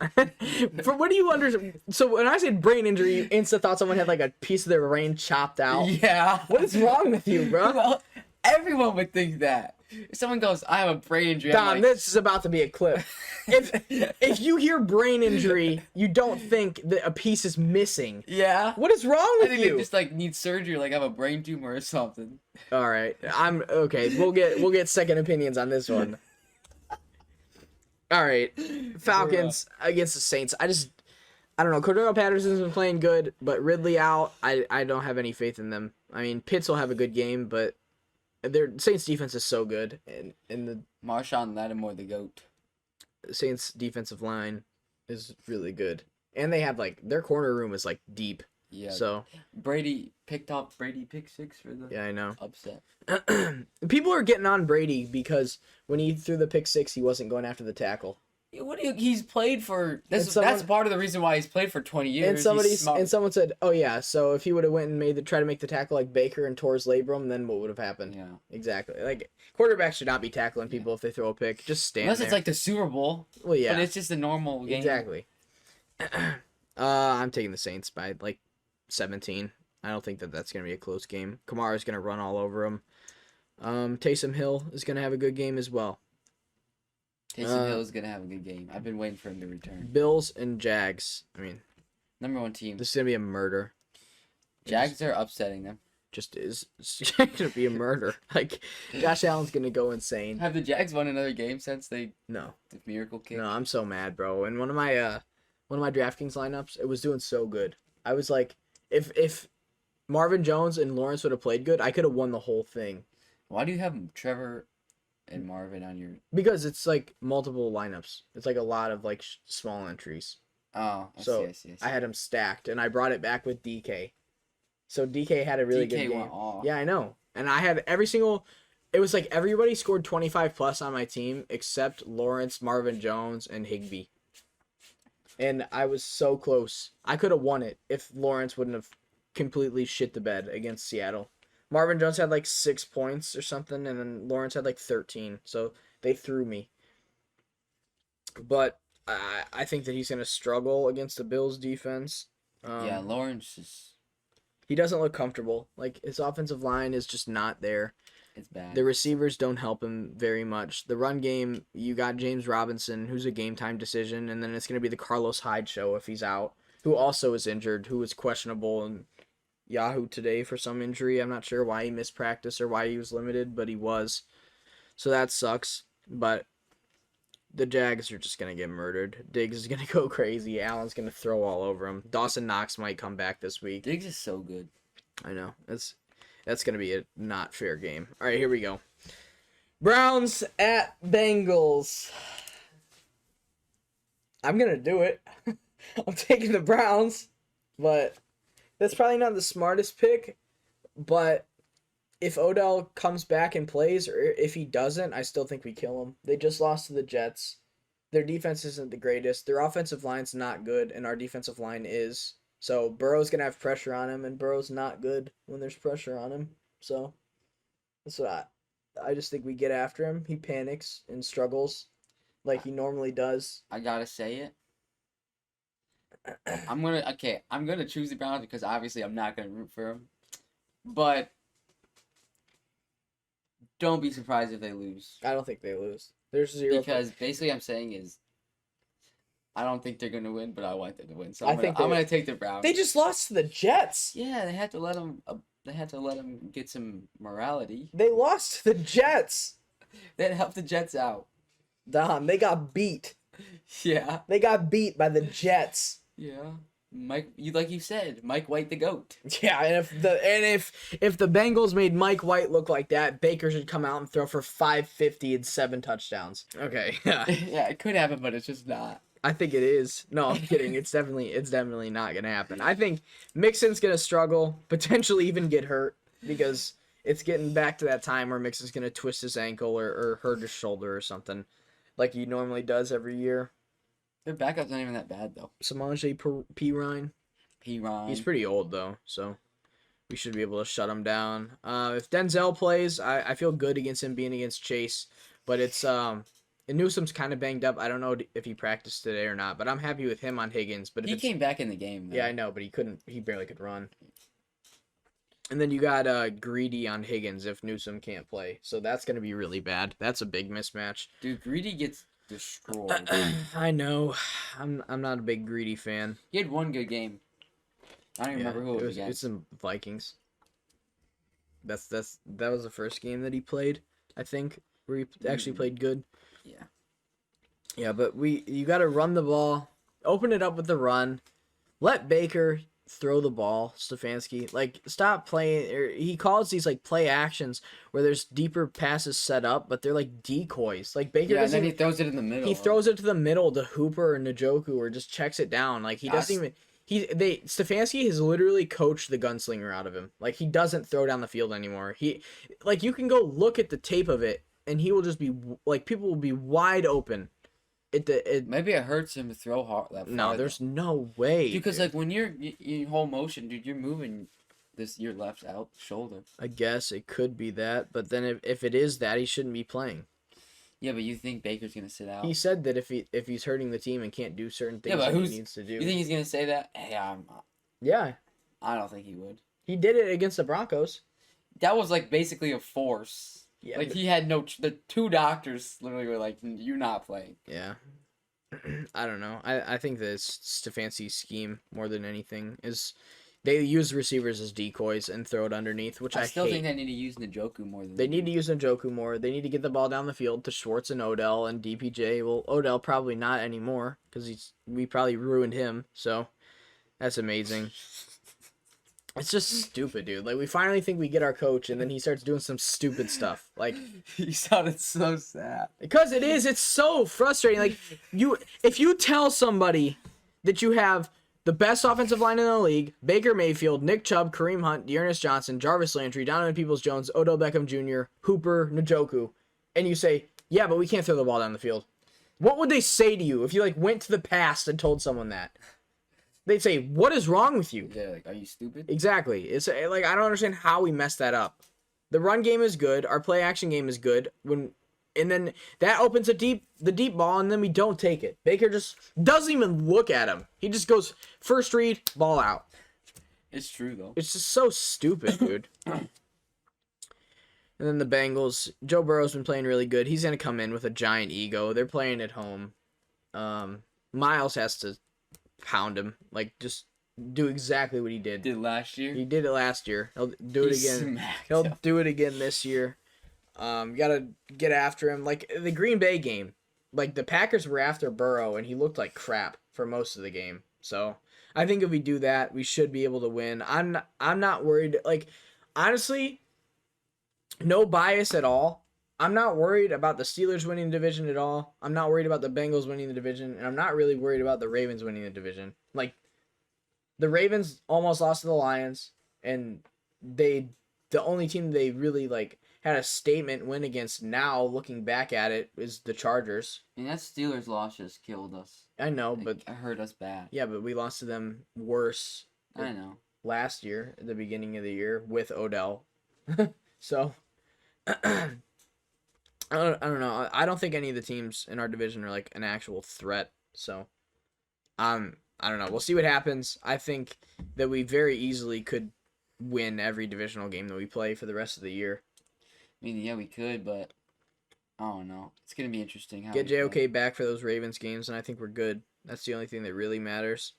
Speaker 1: For what do you understand? So when I said brain injury, you instantly thought someone had like a piece of their brain chopped out.
Speaker 2: Yeah.
Speaker 1: What is wrong with you, bro?
Speaker 2: Well, everyone would think that. If someone goes, I have a brain injury,
Speaker 1: Dom,
Speaker 2: I'm like,
Speaker 1: this is about to be a clip. If you hear brain injury, you don't think that a piece is missing.
Speaker 2: yeah.
Speaker 1: What is wrong
Speaker 2: I
Speaker 1: with
Speaker 2: think
Speaker 1: you?
Speaker 2: they just like need surgery, like have a brain tumor or something.
Speaker 1: All right, I'm okay. We'll get second opinions on this one. All right, Falcons against the Saints. I don't know. Cordero Patterson's been playing good, but Ridley out. I don't have any faith in them. I mean, Pitts will have a good game, but their Saints defense is so good, and the
Speaker 2: Marshawn Lattimore, the GOAT.
Speaker 1: Saints defensive line is really good, and they have like their corner room is like deep.
Speaker 2: Yeah.
Speaker 1: So
Speaker 2: Brady pick 6 for the
Speaker 1: yeah, I know.
Speaker 2: upset.
Speaker 1: People are getting on Brady because when he threw the pick 6, he wasn't going after the tackle.
Speaker 2: He's played for that's part of the reason why he's played for 20 years.
Speaker 1: And someone said, "Oh yeah, so if he would have went and tried to make the tackle like Baker and tore his labrum, then what would have happened?"
Speaker 2: Yeah.
Speaker 1: Exactly. Like quarterbacks should not be tackling people if they throw a pick. Just stand
Speaker 2: Unless
Speaker 1: there.
Speaker 2: it's like the Super Bowl.
Speaker 1: well, yeah,
Speaker 2: But it's just a normal game.
Speaker 1: exactly. I'm taking the Saints by like 17. I don't think that's gonna be a close game. Kamara's gonna run all over him. Taysom Hill is gonna have a good game as well.
Speaker 2: Taysom Hill is gonna have a good game. I've been waiting for him to return.
Speaker 1: Bills and Jags. I mean,
Speaker 2: Number 1 team.
Speaker 1: this is gonna be a murder.
Speaker 2: Jags are upsetting them.
Speaker 1: Just is it's gonna be a murder. Like Josh Allen's gonna go insane.
Speaker 2: Have the Jags won another game since the
Speaker 1: No,
Speaker 2: miracle kick?
Speaker 1: no, I'm so mad, bro. And one of my DraftKings lineups, it was doing so good. I was like, if Marvin Jones and Lawrence would have played good, I could have won the whole thing.
Speaker 2: Why do you have Trevor and Marvin on your?
Speaker 1: Because it's like multiple lineups. It's like a lot of like small entries.
Speaker 2: Oh, I
Speaker 1: So
Speaker 2: see.
Speaker 1: I had them stacked, and I brought it back with DK. So DK had a really good
Speaker 2: DK
Speaker 1: game.
Speaker 2: went off.
Speaker 1: Yeah, I know. And I had every single. It was like everybody scored 25 plus on my team except Lawrence, Marvin Jones, and Higbee. And I was so close. I could have won it if Lawrence wouldn't have completely shit the bed against Seattle. Marvin Jones had like 6 points or something, and then Lawrence had like 13. So they threw me. But I think that he's going to struggle against the Bills defense.
Speaker 2: Yeah, Lawrence is.
Speaker 1: He doesn't look comfortable. Like, his offensive line is just not there.
Speaker 2: It's bad.
Speaker 1: The receivers don't help him very much. The run game, you got James Robinson, who's a game-time decision, and then it's going to be the Carlos Hyde show if he's out, who also is injured, who was questionable in Yahoo today for some injury. I'm not sure why he missed practice or why he was limited, but he was. So that sucks. But the Jags are just going to get murdered. Diggs is going to go crazy. Allen's going to throw all over him. Dawson Knox might come back this week.
Speaker 2: Diggs is so good.
Speaker 1: I know. That's going to be a not fair game. All right, here we go. Browns at Bengals. I'm going to do it. I'm taking the Browns, but that's probably not the smartest pick. But if Odell comes back and plays, or if he doesn't, I still think we kill him. They just lost to the Jets. Their defense isn't the greatest. Their offensive line's not good, and our defensive line is. So Burrow's gonna have pressure on him, and Burrow's not good when there's pressure on him. So that's what I just think we get after him. He panics and struggles like he normally does.
Speaker 2: I gotta say it. I'm gonna choose the Browns because obviously I'm not gonna root for them. But don't be surprised if they lose.
Speaker 1: I don't think they lose. There's 0.
Speaker 2: Because basically I'm saying is I don't think they're gonna win, but I want them to win. So
Speaker 1: I
Speaker 2: I'm
Speaker 1: think
Speaker 2: gonna take the Browns.
Speaker 1: They just lost to the Jets.
Speaker 2: Yeah, they had to let them. They had to let them get some morality.
Speaker 1: They lost to the Jets.
Speaker 2: That helped the Jets out.
Speaker 1: Dom, they got beat.
Speaker 2: Yeah.
Speaker 1: They got beat by the Jets.
Speaker 2: Yeah. Like you said, Mike White the GOAT.
Speaker 1: Yeah, and if the Bengals made Mike White look like that, Baker should come out and throw for 550 and 7 touchdowns. Okay. Yeah.
Speaker 2: Yeah, it could happen, but it's just not.
Speaker 1: I think it is. No, I'm kidding. It's definitely not gonna happen. I think Mixon's gonna struggle, potentially even get hurt, because it's getting back to that time where Mixon's gonna twist his ankle or hurt his shoulder or something, like he normally does every year.
Speaker 2: Their backup's not even that bad though.
Speaker 1: Samaje Perine. He's pretty old though, so we should be able to shut him down. If Denzel plays, I feel good against him being against Chase, but it's and Newsom's kind of banged up. I don't know if he practiced today or not, but I'm happy with him on Higgins. But
Speaker 2: he came back in the game, though.
Speaker 1: Yeah, I know, but he barely could run. And then you got Greedy on Higgins if Newsom can't play. So that's going to be really bad. That's a big mismatch.
Speaker 2: Dude, Greedy gets destroyed.
Speaker 1: I know. I'm not a big Greedy fan.
Speaker 2: He had one good game. I don't even remember who it was against.
Speaker 1: It's the Vikings. That was the first game that he played, I think, where he actually played good.
Speaker 2: Yeah.
Speaker 1: Yeah, but you got to run the ball, open it up with the run, let Baker throw the ball, Stefanski. Like, stop playing. He calls these like play actions where there's deeper passes set up, but they're like decoys. Like Baker
Speaker 2: and
Speaker 1: doesn't.
Speaker 2: then he throws it in the middle.
Speaker 1: He throws it to the middle to Hooper or Njoku, or just checks it down. Like he doesn't even. Stefanski has literally coached the gunslinger out of him. Like he doesn't throw down the field anymore. You can go look at the tape of it, and he will just be like, people will be wide open.
Speaker 2: Maybe it hurts him to throw hard.
Speaker 1: No, there's no way.
Speaker 2: Because like when you're in whole motion, dude, you're moving your left out shoulder.
Speaker 1: I guess it could be that, but then if it is that, he shouldn't be playing.
Speaker 2: Yeah, but you think Baker's gonna sit out?
Speaker 1: He said that if he's hurting the team and can't do certain things that he needs to do.
Speaker 2: You think he's gonna say that? Hey,
Speaker 1: Yeah.
Speaker 2: I don't think he would.
Speaker 1: He did it against the Broncos.
Speaker 2: That was like basically a force.
Speaker 1: Yeah,
Speaker 2: like he had the 2 doctors literally were like, "You're not playing."
Speaker 1: Yeah. I don't know. I think that Stefanski's scheme more than anything is they use receivers as decoys and throw it underneath, which I
Speaker 2: still
Speaker 1: hate.
Speaker 2: think they need to use Njoku more than
Speaker 1: they need to use Njoku more. They need to get the ball down the field to Schwartz and Odell and DPJ. Well, Odell probably not anymore because we probably ruined him. So that's amazing. It's just stupid, dude. Like, we finally think we get our coach, and then he starts doing some stupid stuff. Like,
Speaker 2: he sounded so sad.
Speaker 1: Because it is. It's so frustrating. Like, if you tell somebody that you have the best offensive line in the league, Baker Mayfield, Nick Chubb, Kareem Hunt, Dearness Johnson, Jarvis Landry, Donovan Peoples-Jones, Odell Beckham Jr., Hooper, Njoku, and you say, yeah, but we can't throw the ball down the field. What would they say to you if you, like, went to the past and told someone that? They'd say, what is wrong with you?
Speaker 2: Yeah, like, are you stupid?
Speaker 1: Exactly. It's like, I don't understand how we messed that up. The run game is good. Our play action game is good. And then that opens the deep ball, and then we don't take it. Baker just doesn't even look at him. He just goes, first read, ball out.
Speaker 2: It's true, though.
Speaker 1: It's just so stupid, dude. And then the Bengals, Joe Burrow's been playing really good. He's going to come in with a giant ego. They're playing at home. Miles has to pound him, like, just do exactly what he did
Speaker 2: last year.
Speaker 1: He did it last year. He'll do it again. He'll do it again this year. You gotta get after him. Like the Green Bay game, like the Packers were after Burrow and he looked like crap for most of the game. So I think if we do that, we should be able to win. I'm not worried. Like, honestly, no bias at all. I'm not worried about the Steelers winning the division at all. I'm not worried about the Bengals winning the division, and I'm not really worried about the Ravens winning the division. Like, the Ravens almost lost to the Lions, and the only team they really, like, had a statement win against now, looking back at it, is the Chargers.
Speaker 2: And that Steelers loss just killed us.
Speaker 1: I know, but
Speaker 2: It hurt us bad.
Speaker 1: yeah, but we lost to them worse
Speaker 2: I know.
Speaker 1: last year at the beginning of the year with Odell. So I don't know. I don't think any of the teams in our division are like an actual threat. So I don't know. We'll see what happens. I think that we very easily could win every divisional game that we play for the rest of the year.
Speaker 2: I mean, yeah, we could, but I don't know. It's gonna be interesting. How
Speaker 1: Get
Speaker 2: we play.
Speaker 1: JOK back for those Ravens games, and I think we're good. That's the only thing that really matters.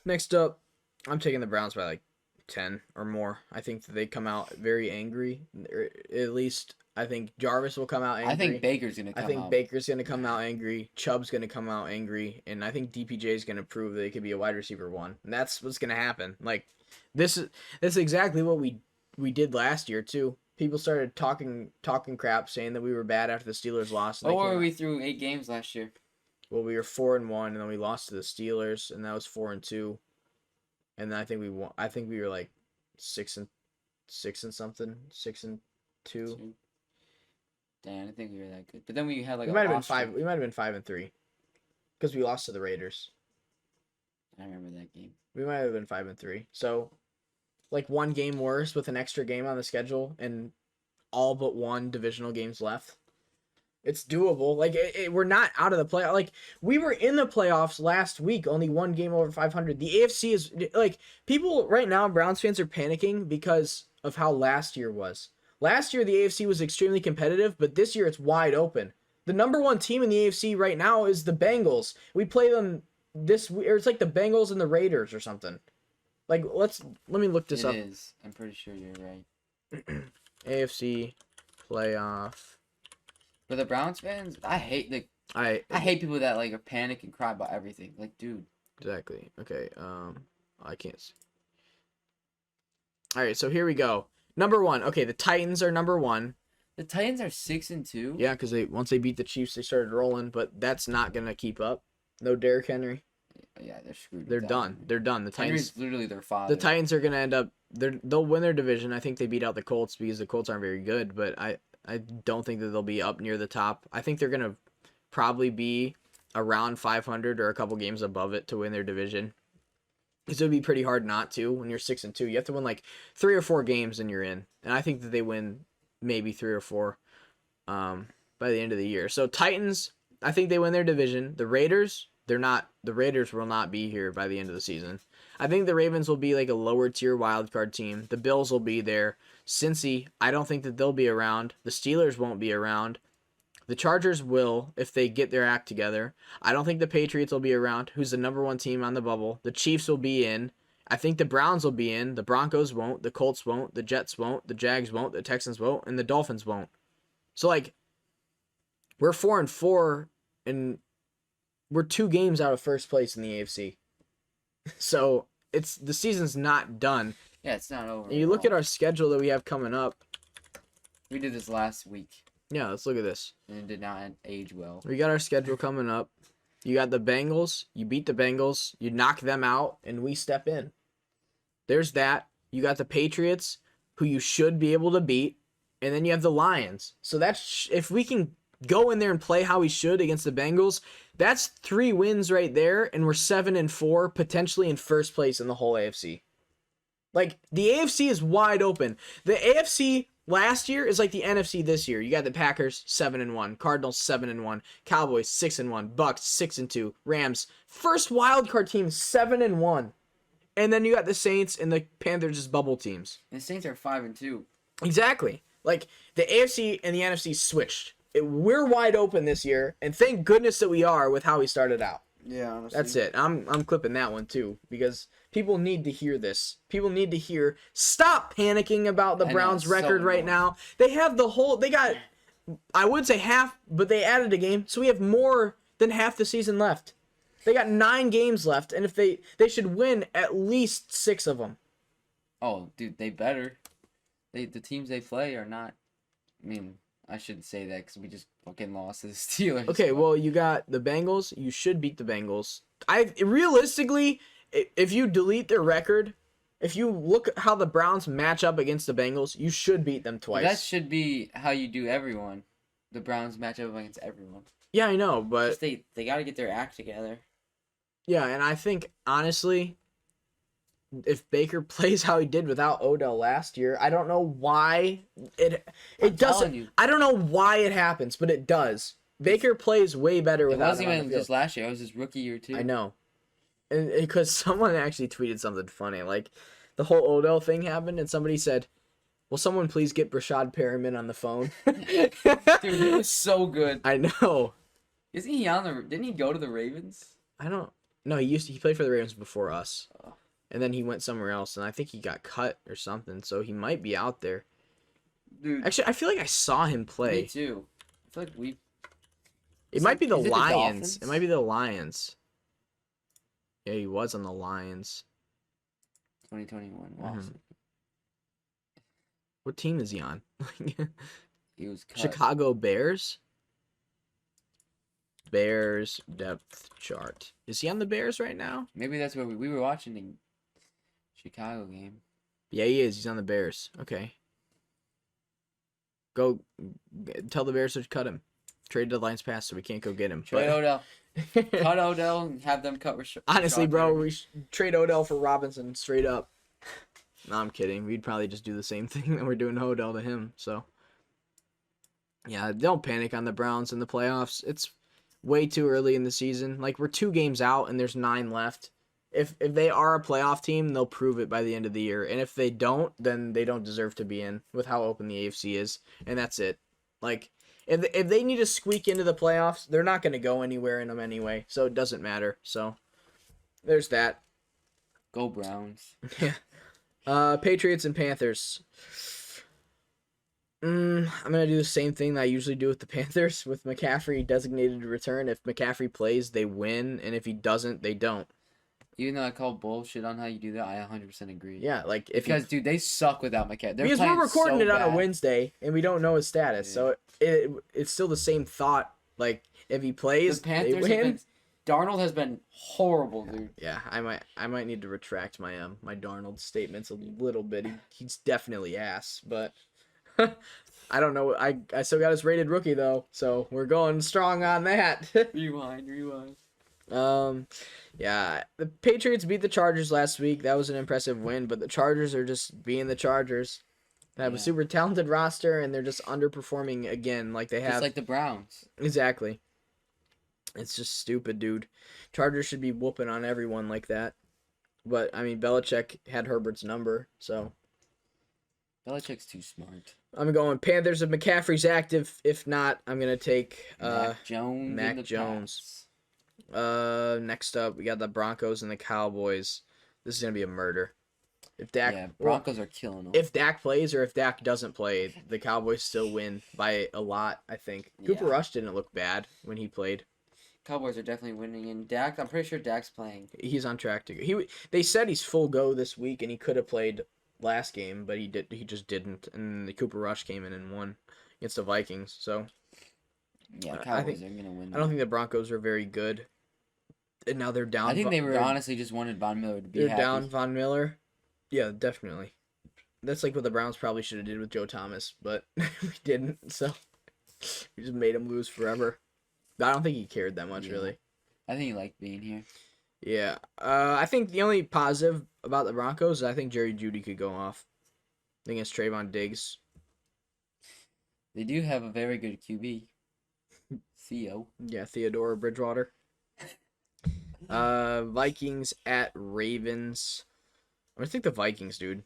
Speaker 1: Next up, I'm taking the Browns by like 10 or more. I think that they come out very angry. Or at least I think Jarvis will come out angry.
Speaker 2: I think Baker's gonna come
Speaker 1: I think
Speaker 2: out.
Speaker 1: Baker's going to come out angry. Chubb's going to come out angry. And I think DPJ is going to prove that he could be a wide receiver 1. And that's what's going to happen. Like, that's exactly what we did last year, too. People started talking crap, saying that we were bad after the Steelers lost.
Speaker 2: Oh, were we through 8 games last year?
Speaker 1: Well, we were 4-1, and then we lost to the Steelers, and that was 4-2. And then I think we won. I think we were like 6-2.
Speaker 2: Damn, I didn't think we were that good. But then we had like
Speaker 1: We
Speaker 2: a
Speaker 1: might have been
Speaker 2: loss
Speaker 1: 5.
Speaker 2: streak.
Speaker 1: We might have been 5-3, because we lost to the Raiders.
Speaker 2: I remember that game.
Speaker 1: We might have been 5-3. So, like one game worse with an extra game on the schedule and all but one divisional games left. It's doable. Like we're not out of the play. Like we were in the playoffs last week, only one game over 500. The AFC is like people right now. Browns fans are panicking because of how last year was. Last year the AFC was extremely competitive, but this year it's wide open. The number 1 team in the AFC right now is the Bengals. We play them this week, or it's like the Bengals and the Raiders or something. Like let me look this up.
Speaker 2: It is. I'm pretty sure you're right.
Speaker 1: AFC playoff.
Speaker 2: For the Browns fans, I hate
Speaker 1: I
Speaker 2: hate people that like are panic and cry about everything. Like, dude.
Speaker 1: Exactly. Okay. I can't see. All right. So here we go. Number 1. Okay, the Titans are number 1.
Speaker 2: The Titans are 6-2.
Speaker 1: Yeah, because once they beat the Chiefs, they started rolling, but that's not gonna keep up. No Derrick Henry.
Speaker 2: Yeah, they're screwed.
Speaker 1: They're
Speaker 2: with that.
Speaker 1: done. They're done. The
Speaker 2: Henry's
Speaker 1: Titans.
Speaker 2: literally their father.
Speaker 1: The Titans are gonna end up. They'll win their division. I think they beat out the Colts because the Colts aren't very good, but I don't think that they'll be up near the top. I think they're gonna probably be around 500 or a couple games above it to win their division. Because it would be pretty hard not to when you're 6-2. You have to win like 3 or 4 games and you're in. And I think that they win maybe 3 or 4 by the end of the year. So Titans, I think they win their division. The Raiders, they're not. The Raiders will not be here by the end of the season. I think the Ravens will be like a lower tier wild card team. The Bills will be there. Cincy, I don't think that they'll be around. The Steelers won't be around. The Chargers will if they get their act together. I don't think the Patriots will be around, who's the number 1 team on the bubble. The Chiefs will be in. I think the Browns will be in. The Broncos won't. The Colts won't. The Jets won't. The Jags won't. The Texans won't. And the Dolphins won't. So, like, we're 4-4, and we're 2 games out of first place in the AFC. So, the season's not done.
Speaker 2: Yeah, it's not over.
Speaker 1: And you look at our schedule that we have coming up.
Speaker 2: We did this last week,
Speaker 1: Yeah, let's look at this.
Speaker 2: and it did not age well.
Speaker 1: We got our schedule coming up. You got the Bengals. You beat the Bengals. You knock them out, and we step in. There's that. You got the Patriots, who you should be able to beat. And then you have the Lions. So that's if we can go in there and play how we should against the Bengals, that's 3 wins right there, and we're 7-4, potentially in first place in the whole AFC. Like, the AFC is wide open. The AFC last year is like the NFC this year. You got the Packers 7-1, Cardinals 7-1, Cowboys 6-1, Bucks 6-2, Rams first wild card team 7-1, and then you got the Saints and the Panthers as bubble teams.
Speaker 2: And the Saints are 5-2.
Speaker 1: Exactly. Like the AFC and the NFC switched. We're wide open this year, and thank goodness that we are with how we started out.
Speaker 2: Yeah, honestly.
Speaker 1: That's it. I'm clipping that one too because people need to hear this. People need to hear. Stop panicking about the Browns' record right now. They have they got, I would say half, but they added a game, so we have more than half the season left. They got 9 games left, and if they should win at least 6 of them.
Speaker 2: Oh, dude, they better. The teams they play are not. I mean, I shouldn't say that because we just fucking lost to the Steelers.
Speaker 1: Okay, well, you got the Bengals. You should beat the Bengals. Realistically, if you delete their record, If you look at how the Browns match up against the Bengals, you should beat them twice.
Speaker 2: That should be how you do everyone. The Browns match up against everyone.
Speaker 1: Yeah, I know, but
Speaker 3: Just they got to get their act together.
Speaker 1: yeah, and I think honestly, if Baker plays how he did without Odell last year, I don't know why it
Speaker 2: I'm telling
Speaker 1: doesn't.
Speaker 2: you.
Speaker 1: I don't know why it happens, but it does. Baker plays way better
Speaker 2: It
Speaker 1: without
Speaker 2: wasn't
Speaker 1: him on
Speaker 2: even
Speaker 1: the field.
Speaker 2: just last year. It was his rookie year too.
Speaker 1: I know, and because someone actually tweeted something funny, like the whole Odell thing happened, and somebody said, "Will someone please get Brashad Perriman on the phone?"
Speaker 2: Dude, he was so good.
Speaker 1: I know.
Speaker 2: Isn't he on the? Didn't he go to the Ravens?
Speaker 1: I don't. No, he played for the Ravens before us,
Speaker 2: Oh.
Speaker 1: and then he went somewhere else, and I think he got cut or something, so he might be out there.
Speaker 2: Dude,
Speaker 1: Actually, I feel like I saw him play.
Speaker 2: me too. I feel like we.
Speaker 1: It might be the
Speaker 2: Is it the
Speaker 1: Lions.
Speaker 2: Dolphins?
Speaker 1: It might be the Lions. Yeah, he was on the Lions.
Speaker 2: 2021.
Speaker 1: Mhm.
Speaker 2: Wow.
Speaker 1: What team is he on?
Speaker 2: He was cut.
Speaker 1: Chicago Bears? Bears depth chart. Is he on the Bears right now?
Speaker 2: Maybe that's where we were watching the Chicago game.
Speaker 1: Yeah, he is. He's on the Bears. Okay. Go tell the Bears to cut him. Trade deadline's passed, so we can't go get him.
Speaker 2: Trade
Speaker 1: But-
Speaker 2: Odell. Cut Odell and have them cut
Speaker 1: Honestly,
Speaker 2: Rashad
Speaker 1: bro,
Speaker 2: Perriman.
Speaker 1: we should trade Odell for Robinson straight up. No, I'm kidding. We'd probably just do the same thing that we're doing to Odell to him. So, yeah, don't panic on the Browns in the playoffs. It's way too early in the season. Like, we're 2 games out and there's 9 left. If they are a playoff team, they'll prove it by the end of the year. And if they don't, then they don't deserve to be in with how open the AFC is. And that's it. Like, if they need to squeak into the playoffs, they're not going to go anywhere in them anyway. So it doesn't matter. So there's that.
Speaker 2: Go Browns.
Speaker 1: Patriots and Panthers. I'm going to do the same thing that I usually do with the Panthers with McCaffrey designated to return. If McCaffrey plays, they win. And if he doesn't, they don't.
Speaker 2: Even though I call bullshit on how you do that, I 100% agree.
Speaker 1: Yeah, like if
Speaker 2: Because, dude, they suck without McCaffrey. They're
Speaker 1: because
Speaker 2: playing
Speaker 1: we're recording
Speaker 2: so
Speaker 1: it on a
Speaker 2: bad.
Speaker 1: Wednesday and we don't know his status.
Speaker 2: Yeah.
Speaker 1: So it's still the same thought. Like if he
Speaker 2: The
Speaker 1: plays, they
Speaker 2: Panthers have
Speaker 1: win.
Speaker 2: been... Darnold has been horrible, dude.
Speaker 1: Yeah, I might need to retract my my Darnold statements a little bit. He's definitely ass, but I don't know. I still got his rated rookie though, so we're going strong on that.
Speaker 2: Rewind.
Speaker 1: Yeah, the Patriots beat the Chargers last week. That was an impressive win, but the Chargers are just being the Chargers. They have a
Speaker 2: Yeah.
Speaker 1: super talented roster, and they're just underperforming again, like they have.
Speaker 2: Just like the Browns.
Speaker 1: Exactly. It's just stupid, dude. Chargers should be whooping on everyone like that. But, I mean, Belichick had Herbert's number, so.
Speaker 2: Belichick's too smart.
Speaker 1: I'm going Panthers if McCaffrey's active. If not, I'm going to take
Speaker 2: Mac Jones.
Speaker 1: Mac
Speaker 2: and the
Speaker 1: Jones.
Speaker 2: Pats.
Speaker 1: next up, we got the Broncos and the Cowboys. This is going to be a murder. If Dak,
Speaker 2: Yeah,
Speaker 1: well,
Speaker 2: Broncos are killing them.
Speaker 1: if Dak plays or if Dak doesn't play, the Cowboys still win by a lot, I think. Cooper
Speaker 2: Yeah.
Speaker 1: Rush didn't look bad when he played.
Speaker 2: Cowboys are definitely winning, and Dak, I'm pretty sure Dak's playing.
Speaker 1: He's on track to go. They said he's full go this week, and he could have played last game, but he just didn't. And the Cooper Rush came in and won against the Vikings. So
Speaker 2: Yeah,
Speaker 1: I
Speaker 2: Cowboys
Speaker 1: think-
Speaker 2: are gonna win.
Speaker 1: I don't think the Broncos are very good. And now they're down.
Speaker 2: I think they were
Speaker 1: they're-
Speaker 2: honestly just wanted Von Miller to be
Speaker 1: They're
Speaker 2: happy.
Speaker 1: down Von Miller. Yeah, definitely. That's like what the Browns probably should have did with Joe Thomas, but we didn't. So we just made him lose forever. I don't think he cared that much,
Speaker 2: Yeah.
Speaker 1: really.
Speaker 2: I think he liked being here.
Speaker 1: Yeah. I think the only positive about the Broncos is I think Jerry Jeudy could go off against Trayvon Diggs.
Speaker 2: They do have a very good QB. Theo.
Speaker 1: Yeah, Theodore Bridgewater. Vikings at Ravens. I'm gonna take the Vikings, dude.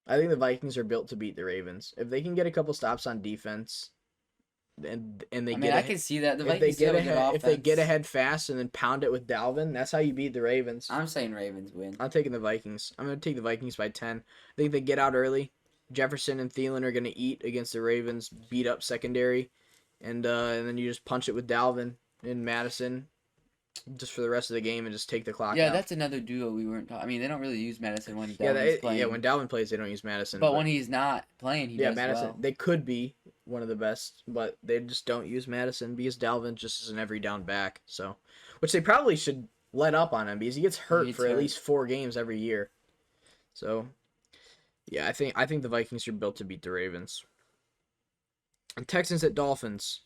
Speaker 1: I think the Vikings are built to beat the Ravens. If they can get a couple stops on defense, and they
Speaker 2: I mean,
Speaker 1: get
Speaker 2: I
Speaker 1: ahead,
Speaker 2: can see that. The
Speaker 1: if they
Speaker 2: Vikings
Speaker 1: get
Speaker 2: have a good
Speaker 1: ahead, if they get
Speaker 2: offense.
Speaker 1: ahead fast and then pound it with Dalvin, that's how you beat the Ravens.
Speaker 2: I'm saying Ravens win.
Speaker 1: I'm taking the Vikings. I'm gonna take the Vikings by 10. I think they get out early. Jefferson and Thielen are gonna eat against the Ravens, beat up secondary, and then you just punch it with Dalvin and Madison, just for the rest of the game and just take the clock
Speaker 2: Yeah,
Speaker 1: out.
Speaker 2: that's another duo we weren't talking. I mean, they don't really use Madison when
Speaker 1: Yeah,
Speaker 2: Dalvin's playing.
Speaker 1: yeah. When Dalvin plays, they don't use Madison.
Speaker 2: but when he's not playing, he does
Speaker 1: Madison,
Speaker 2: well.
Speaker 1: they could be one of the best, but they just don't use Madison because Dalvin just is an every down back. So, which they probably should let up on him because he gets hurt
Speaker 2: gets
Speaker 1: for at
Speaker 2: hurt.
Speaker 1: least 4 games every year. So, yeah, I think the Vikings are built to beat the Ravens. And Texans at Dolphins.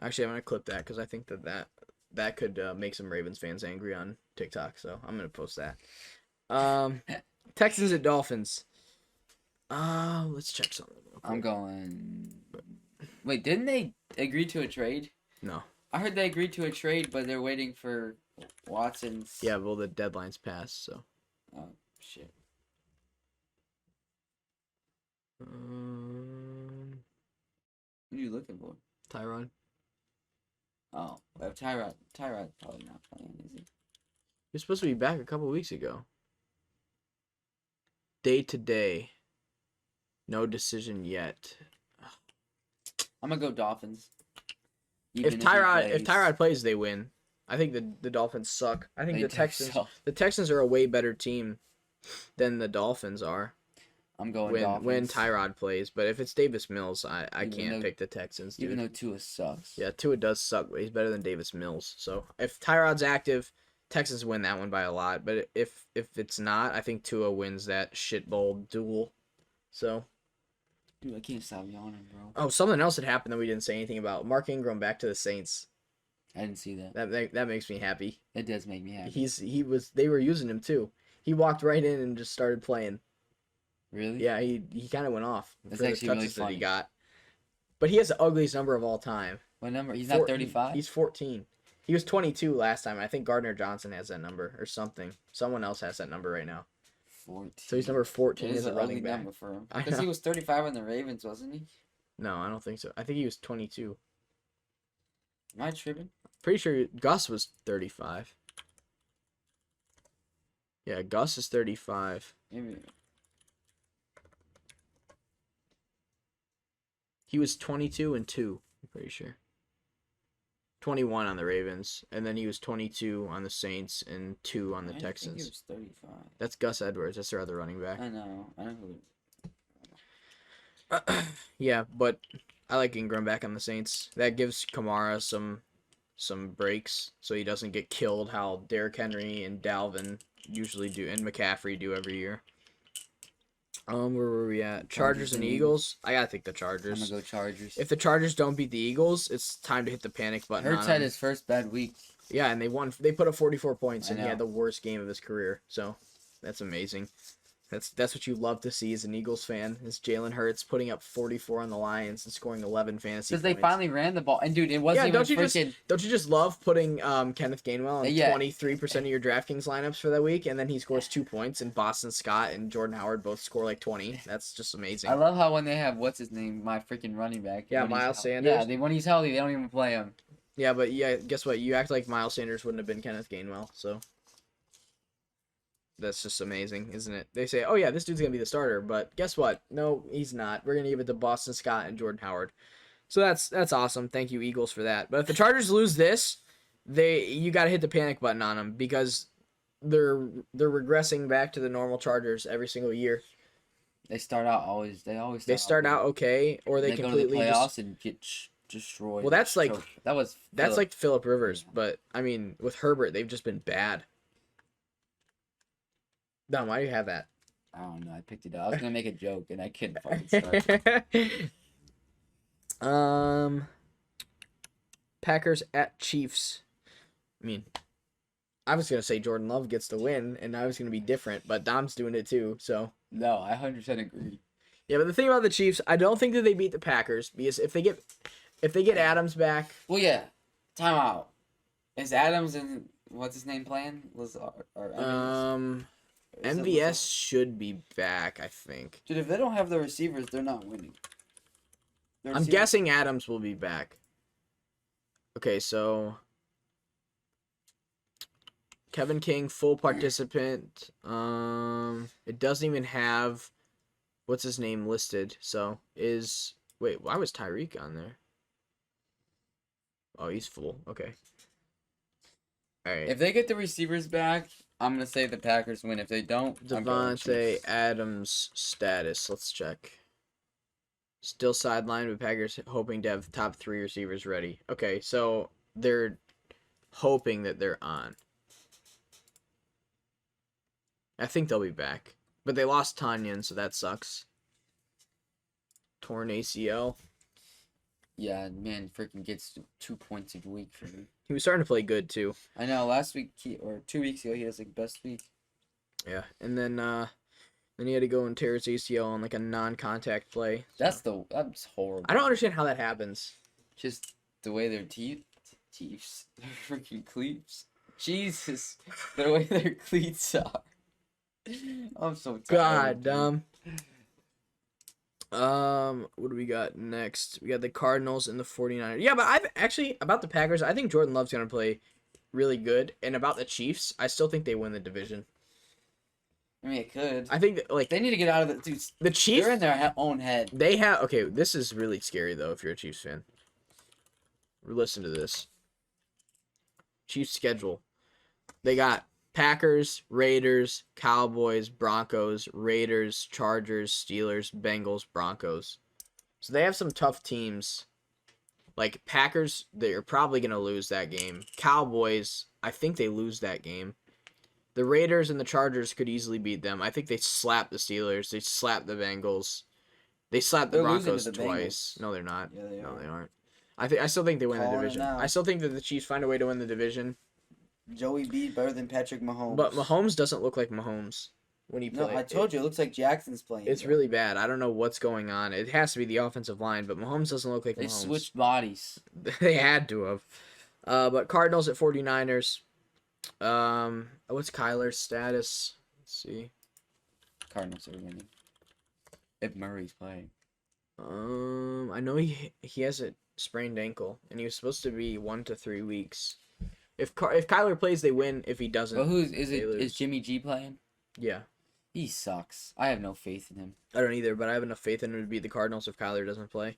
Speaker 1: Actually, I'm gonna clip that because I think that could make some Ravens fans angry on TikTok. So I'm gonna post that. Texans at Dolphins. Let's check something. Real quick.
Speaker 2: I'm going. Wait, didn't they agree to a trade?
Speaker 1: No.
Speaker 2: I heard they agreed to a trade, but they're waiting for Watson's.
Speaker 1: Yeah, well, the deadline's passed, so.
Speaker 2: Oh shit. What are you looking for?
Speaker 1: Tyron.
Speaker 2: Oh, Tyrod probably not playing, is he?
Speaker 1: You're supposed to be back a couple weeks ago. Day to day. No decision yet.
Speaker 2: I'm gonna go Dolphins.
Speaker 1: If Tyrod plays, they win. I think the Dolphins suck. I think
Speaker 2: They
Speaker 1: the
Speaker 2: do
Speaker 1: Texans
Speaker 2: suck.
Speaker 1: the Texans are a way better team than the Dolphins are
Speaker 2: I'm going
Speaker 1: when
Speaker 2: Dolphins.
Speaker 1: Tyrod plays. But if it's Davis Mills, I
Speaker 2: Even
Speaker 1: can't
Speaker 2: though-
Speaker 1: pick the Texans, dude.
Speaker 2: Even though Tua sucks.
Speaker 1: Yeah, Tua does suck, but he's better than Davis Mills. So if Tyrod's active, Texans win that one by a lot. But if it's not, I think Tua wins that shit bowl duel. So.
Speaker 2: Dude, I can't stop yawning, bro.
Speaker 1: Oh, something else that happened that we didn't say anything about. Mark Ingram back to the Saints.
Speaker 2: I didn't see that.
Speaker 1: That makes me happy.
Speaker 2: It does make me happy.
Speaker 1: They were using him too. He walked right in and just started playing.
Speaker 2: Really?
Speaker 1: Yeah, he kind of went off
Speaker 2: That's
Speaker 1: for the
Speaker 2: actually really
Speaker 1: touches that he
Speaker 2: funny.
Speaker 1: got. But he has the ugliest number of all time.
Speaker 2: What number? He's not 35?
Speaker 1: He's 14. He was 22 last time. I think Gardner Johnson has that number or something. Someone else has that number right now.
Speaker 2: 14.
Speaker 1: So he's number 14
Speaker 2: It is
Speaker 1: as a
Speaker 2: an
Speaker 1: running
Speaker 2: ugly
Speaker 1: back.
Speaker 2: number for him.
Speaker 1: I
Speaker 2: Because
Speaker 1: know.
Speaker 2: he was 35 on the Ravens, wasn't he?
Speaker 1: No, I don't think so. I think he was 22.
Speaker 2: Am I tripping?
Speaker 1: Pretty sure Gus was 35. Yeah, Gus is 35.
Speaker 2: Maybe.
Speaker 1: He was 22 and 2, I'm pretty sure. 21 on the Ravens, and then he was 22 on the Saints and 2 on the
Speaker 2: I think
Speaker 1: Texans.
Speaker 2: he was 35.
Speaker 1: That's Gus Edwards. That's their other running back.
Speaker 2: I know who.
Speaker 1: Yeah, but I like Ingram back on the Saints. That gives Kamara some breaks so he doesn't get killed how Derrick Henry and Dalvin usually do and McCaffrey do every year. Where were we at? Chargers and Eagles. I gotta take the
Speaker 2: I'm
Speaker 1: Chargers.
Speaker 2: gonna go Chargers.
Speaker 1: If the Chargers don't beat the Eagles, it's time to hit the panic button.
Speaker 2: Hurts
Speaker 1: on
Speaker 2: had
Speaker 1: them.
Speaker 2: his first bad week.
Speaker 1: Yeah, and they won. They put up 44 points,
Speaker 2: I
Speaker 1: and he
Speaker 2: know.
Speaker 1: had the worst game of his career. So that's amazing. That's what you love to see as an Eagles fan. Is Jalen Hurts putting up 44 on the Lions and scoring 11 fantasy
Speaker 2: Because
Speaker 1: points.
Speaker 2: they finally ran the ball. And dude, it wasn't
Speaker 1: Yeah,
Speaker 2: even
Speaker 1: don't
Speaker 2: freaking.
Speaker 1: you just love putting Kenneth Gainwell on
Speaker 2: Yeah.
Speaker 1: 23% of your DraftKings lineups for that week, and then he scores 2 points, and Boston Scott and Jordan Howard both score like 20. That's just amazing.
Speaker 2: I love how when they have what's his name, my freaking running back.
Speaker 1: Yeah,
Speaker 2: when he's
Speaker 1: Miles
Speaker 2: healthy.
Speaker 1: Sanders.
Speaker 2: Yeah, when he's healthy, they don't even play him.
Speaker 1: Yeah, but yeah, guess what? You act like Miles Sanders wouldn't have been Kenneth Gainwell, so that's just amazing, isn't it? They say, "Oh yeah, this dude's gonna be the starter," but guess what? No, he's not. We're gonna give it to Boston Scott and Jordan Howard. So that's awesome. Thank you, Eagles, for that. But if the Chargers lose this, you got to hit the panic button on them because they're regressing back to the normal Chargers every single year.
Speaker 2: They start out always. They
Speaker 1: Start out okay, or they
Speaker 2: go to the
Speaker 1: completely
Speaker 2: playoffs
Speaker 1: just.
Speaker 2: and get destroyed.
Speaker 1: Well, that's like-
Speaker 2: choked. That was.
Speaker 1: That's
Speaker 2: Phillip.
Speaker 1: like Phillip Rivers, but I mean with Herbert, they've just been bad. Don, why do you have that?
Speaker 2: I don't know. I picked it up. I was gonna make a joke and I couldn't fucking start.
Speaker 1: Packers at Chiefs. I mean, I was gonna say Jordan Love gets the win, and I was gonna be different, but Dom's doing it too. So
Speaker 2: No, I 100% agree.
Speaker 1: yeah, but the thing about the Chiefs, I don't think that they beat the Packers because if they get Adams back,
Speaker 2: Well, yeah. Timeout. Is Adams and what's his name playing?
Speaker 1: MVS should be back. I think.
Speaker 2: Dude, if they don't have the receivers, they're not winning. The
Speaker 1: I'm
Speaker 2: receivers-
Speaker 1: guessing Adams will be back. Okay, so Kevin King, full participant. It doesn't even have what's his name listed. So wait, why was Tyreek on there? Oh, he's full. Okay. All right.
Speaker 2: If they get the receivers back, I'm gonna say the Packers win. If they don't, I'm going
Speaker 1: Devontae
Speaker 2: Chiefs.
Speaker 1: Adams status. Let's check. Still sidelined, but Packers hoping to have top 3 receivers ready. Okay, so they're hoping that they're on. I think they'll be back. But they lost Tanyan, so that sucks. Torn ACL.
Speaker 2: Yeah, man, freaking gets 2 points a week for me.
Speaker 1: He was starting to play good, too.
Speaker 2: I know, last week, or 2 weeks ago, he has, like, best week.
Speaker 1: Yeah, and then he had to go and tear his ACL on, like, a non-contact play.
Speaker 2: That's horrible.
Speaker 1: I don't understand how that happens.
Speaker 2: Just the way their teeth, their freaking cleats. Jesus, the way their cleats are. I'm so tired.
Speaker 1: God, what do we got next? We got the Cardinals and the 49ers. Yeah, but I've actually, about the Packers, I think Jordan Love's going to play really good. And about the Chiefs, I still think they win the division.
Speaker 2: I mean, it could.
Speaker 1: I think that, like,
Speaker 2: They need to get out of
Speaker 1: the Chiefs,
Speaker 2: they're in their own head.
Speaker 1: they have, okay, this is really scary, though, if you're a Chiefs fan. Listen to this. Chiefs schedule. They got Packers, Raiders, Cowboys, Broncos, Raiders, Chargers, Steelers, Bengals, Broncos. So they have some tough teams. Like Packers, they're probably going to lose that game. Cowboys, I think they lose that game. The Raiders and the Chargers could easily beat them. I think they slap the Steelers. They slap the Bengals. They slap the
Speaker 2: They're losing
Speaker 1: Broncos
Speaker 2: to the
Speaker 1: twice.
Speaker 2: Bengals.
Speaker 1: No, they're not.
Speaker 2: Yeah, they
Speaker 1: no,
Speaker 2: are.
Speaker 1: they aren't. I still think they win the
Speaker 2: Calling it
Speaker 1: division.
Speaker 2: now.
Speaker 1: I still think that the Chiefs find a way to win the division.
Speaker 2: Joey B better than Patrick Mahomes.
Speaker 1: But Mahomes doesn't look like Mahomes when he plays.
Speaker 2: No, I told you, it looks like Jackson's playing.
Speaker 1: It's
Speaker 2: bro.
Speaker 1: really bad. I don't know what's going on. It has to be the offensive line, but Mahomes doesn't look like
Speaker 2: They
Speaker 1: Mahomes.
Speaker 2: switched bodies.
Speaker 1: They had to have. But Cardinals at 49ers. What's Kyler's status? Let's see.
Speaker 2: Cardinals are winning. If Murray's playing.
Speaker 1: I know he has a sprained ankle, and he was supposed to be 1 to 3 weeks. If Kyler plays, they win. If he doesn't,
Speaker 2: But
Speaker 1: they lose.
Speaker 2: is Jimmy G playing?
Speaker 1: Yeah.
Speaker 2: He sucks. I have no faith in him.
Speaker 1: I don't either, but I have enough faith in him to beat the Cardinals if Kyler doesn't play.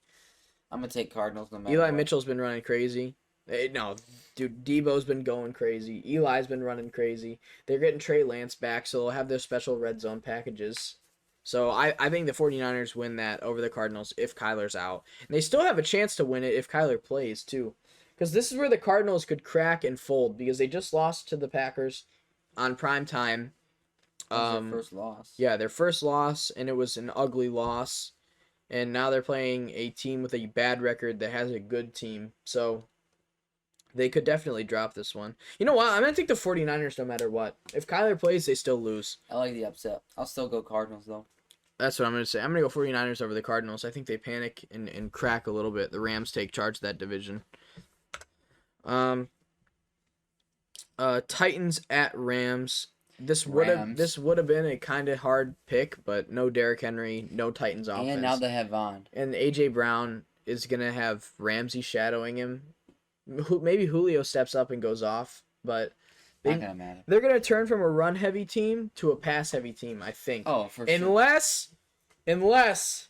Speaker 2: I'm gonna take Cardinals no matter
Speaker 1: Eli
Speaker 2: what.
Speaker 1: Mitchell's been running crazy. No, dude, Debo's been going crazy. Eli's been running crazy. They're getting Trey Lance back, so they'll have their special red zone packages. So I think the 49ers win that over the Cardinals if Kyler's out. And they still have a chance to win it if Kyler plays, too. Because this is where the Cardinals could crack and fold, because they just lost to the Packers on prime time.
Speaker 2: That was their first loss.
Speaker 1: Yeah, their first loss, and it was an ugly loss. And now they're playing a team with a bad record that has a good team. So they could definitely drop this one. You know what? I'm going to take the 49ers no matter what. If Kyler plays, they still lose.
Speaker 2: I like the upset. I'll still go Cardinals, though.
Speaker 1: That's what I'm going to say. I'm going to go 49ers over the Cardinals. I think they panic and crack a little bit. The Rams take charge of that division. Titans at Rams. This would have been a kind of hard pick, but no Derrick Henry, no Titans offense.
Speaker 2: And now they have Vaughn.
Speaker 1: And AJ Brown is going to have Ramsey shadowing him. Maybe Julio steps up and goes off, but
Speaker 2: Not gonna matter.
Speaker 1: they're going to turn from a run-heavy team to a pass-heavy team, I think.
Speaker 2: Oh, for sure.
Speaker 1: Unless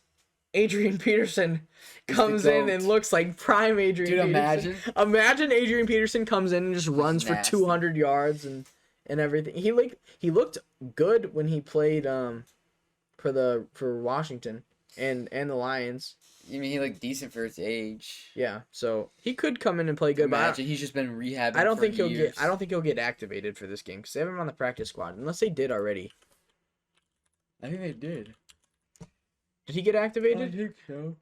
Speaker 1: Adrian Peterson comes in and looks like prime Adrian Peterson. Imagine Adrian Peterson comes in and just runs for 200 yards and everything. He looked good when he played for Washington and the Lions.
Speaker 2: You mean he looked decent for his age?
Speaker 1: Yeah, so he could come in and play good.
Speaker 2: Imagine he's just been rehabbing.
Speaker 1: I don't
Speaker 2: for
Speaker 1: think
Speaker 2: years.
Speaker 1: I don't think he'll get activated for this game because they have him on the practice squad unless they did already.
Speaker 2: I think they did.
Speaker 1: Did he get activated?
Speaker 2: I think so.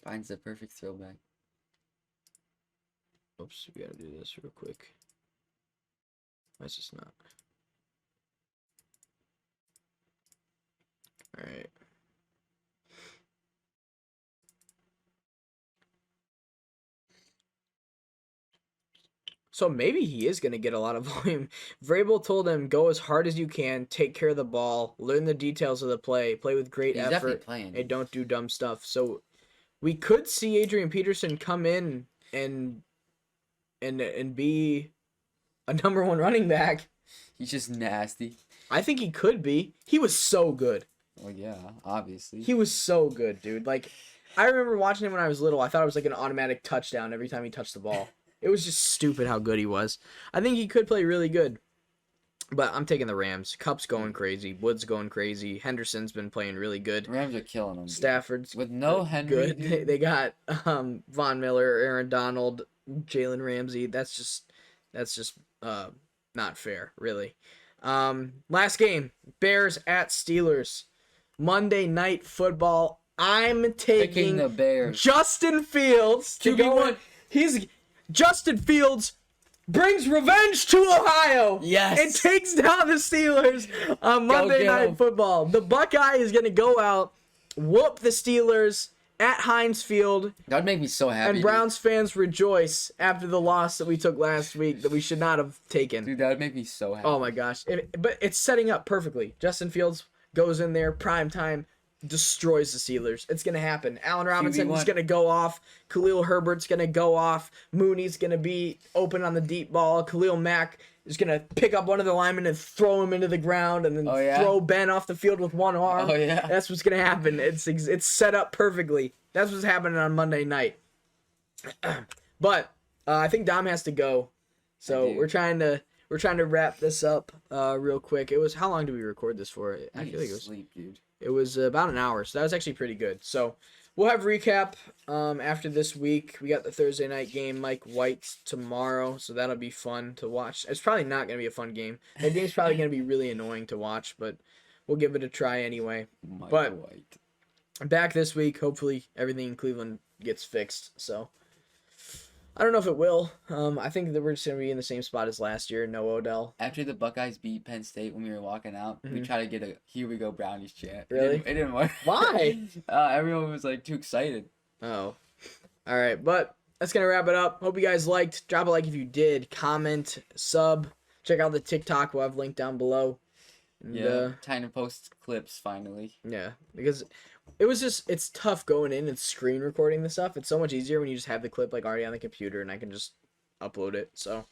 Speaker 2: Finds the perfect throwback.
Speaker 1: Oops, we gotta do this real quick. That's just not. Alright. So maybe he is going to get a lot of volume. Vrabel told him, go as hard as you can, take care of the ball, learn the details of the play with great
Speaker 2: He's
Speaker 1: effort,
Speaker 2: definitely playing.
Speaker 1: and don't do dumb stuff. So we could see Adrian Peterson come in and be a number one running back.
Speaker 2: He's just nasty.
Speaker 1: I think he could be. He was so good.
Speaker 2: Well, yeah, obviously.
Speaker 1: He was so good, dude. Like, I remember watching him when I was little. I thought it was like an automatic touchdown every time he touched the ball. It was just stupid how good he was. I think he could play really good. But I'm taking the Rams. Kupp's going crazy. Wood's going crazy. Henderson's been playing really good.
Speaker 2: The Rams are killing him.
Speaker 1: Stafford's
Speaker 2: with no Henry.
Speaker 1: Good. They got Von Miller, Aaron Donald, Jalen Ramsey. That's just not not fair, really. Last game, Bears at Steelers. Monday Night Football. I'm
Speaker 2: Picking
Speaker 1: taking
Speaker 2: the Bears.
Speaker 1: Justin Fields to go. Justin Fields brings revenge to Ohio.
Speaker 2: Yes.
Speaker 1: And takes down the Steelers on Monday
Speaker 2: get
Speaker 1: Night
Speaker 2: 'em.
Speaker 1: Football. The Buckeye is going to go out, whoop the Steelers at Heinz Field,
Speaker 2: That'd make me so happy.
Speaker 1: and Browns fans rejoice after the loss that we took last week that we should not have taken.
Speaker 2: Dude, that would make me so happy.
Speaker 1: Oh my gosh. But it's setting up perfectly. Justin Fields goes in there, prime time, destroys the Steelers. It's going to happen. Allen Robinson is
Speaker 2: QB1.
Speaker 1: going to go off. Khalil Herbert's going to go off. Mooney's going to be open on the deep ball. Khalil Mack is going to pick up one of the linemen and throw him into the ground and then
Speaker 2: Oh, yeah?
Speaker 1: throw Ben off the field with one arm.
Speaker 2: Oh, yeah?
Speaker 1: That's what's going to happen. It's set up perfectly. That's what's happening on Monday night. But I think Dom has to go. So
Speaker 2: I do.
Speaker 1: we're trying to wrap this up real quick. It was, how long did we record this for? I
Speaker 2: need
Speaker 1: feel
Speaker 2: to
Speaker 1: like
Speaker 2: sleep, dude.
Speaker 1: it was about an hour, so that was actually pretty good. So we'll have recap after this week. We got the Thursday night game, Mike White tomorrow, so that'll be fun to watch. It's probably not going to be a fun game. That game's probably going to be really annoying to watch, but we'll give it a try anyway.
Speaker 2: Michael
Speaker 1: But-
Speaker 2: White.
Speaker 1: Back this week, hopefully everything in Cleveland gets fixed. So I don't know if it will. I think that we're just going to be in the same spot as last year. No Odell.
Speaker 2: After the Buckeyes beat Penn State when we were walking out, we
Speaker 1: Mhm.
Speaker 2: tried to get a "Here we go Brownies" chant.
Speaker 1: Really?
Speaker 2: It didn't work.
Speaker 1: Why?
Speaker 2: Everyone was like too excited.
Speaker 1: Oh. All right, but that's going to wrap it up. Hope you guys liked. Drop a like if you did. Comment, sub. Check out the TikTok. We'll have link down below. And,
Speaker 2: Yeah, time to post clips finally.
Speaker 1: yeah, because it was just, it's tough going in and screen recording the stuff. It's so much easier when you just have the clip like already on the computer and I can just upload it. So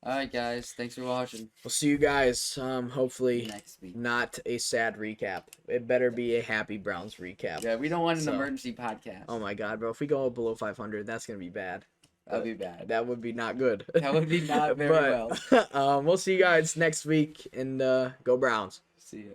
Speaker 2: All right, guys, thanks for watching.
Speaker 1: we'll see you guys. Hopefully
Speaker 2: Next week.
Speaker 1: not a sad recap. It better be a happy Browns recap.
Speaker 2: Yeah, we don't want an
Speaker 1: So-
Speaker 2: emergency podcast.
Speaker 1: Oh my god, bro. If we go below 500, that's going to be bad.
Speaker 2: That'd be bad.
Speaker 1: That would be not good.
Speaker 2: That would be not very
Speaker 1: But, we'll see you guys next week and go Browns.
Speaker 2: See ya.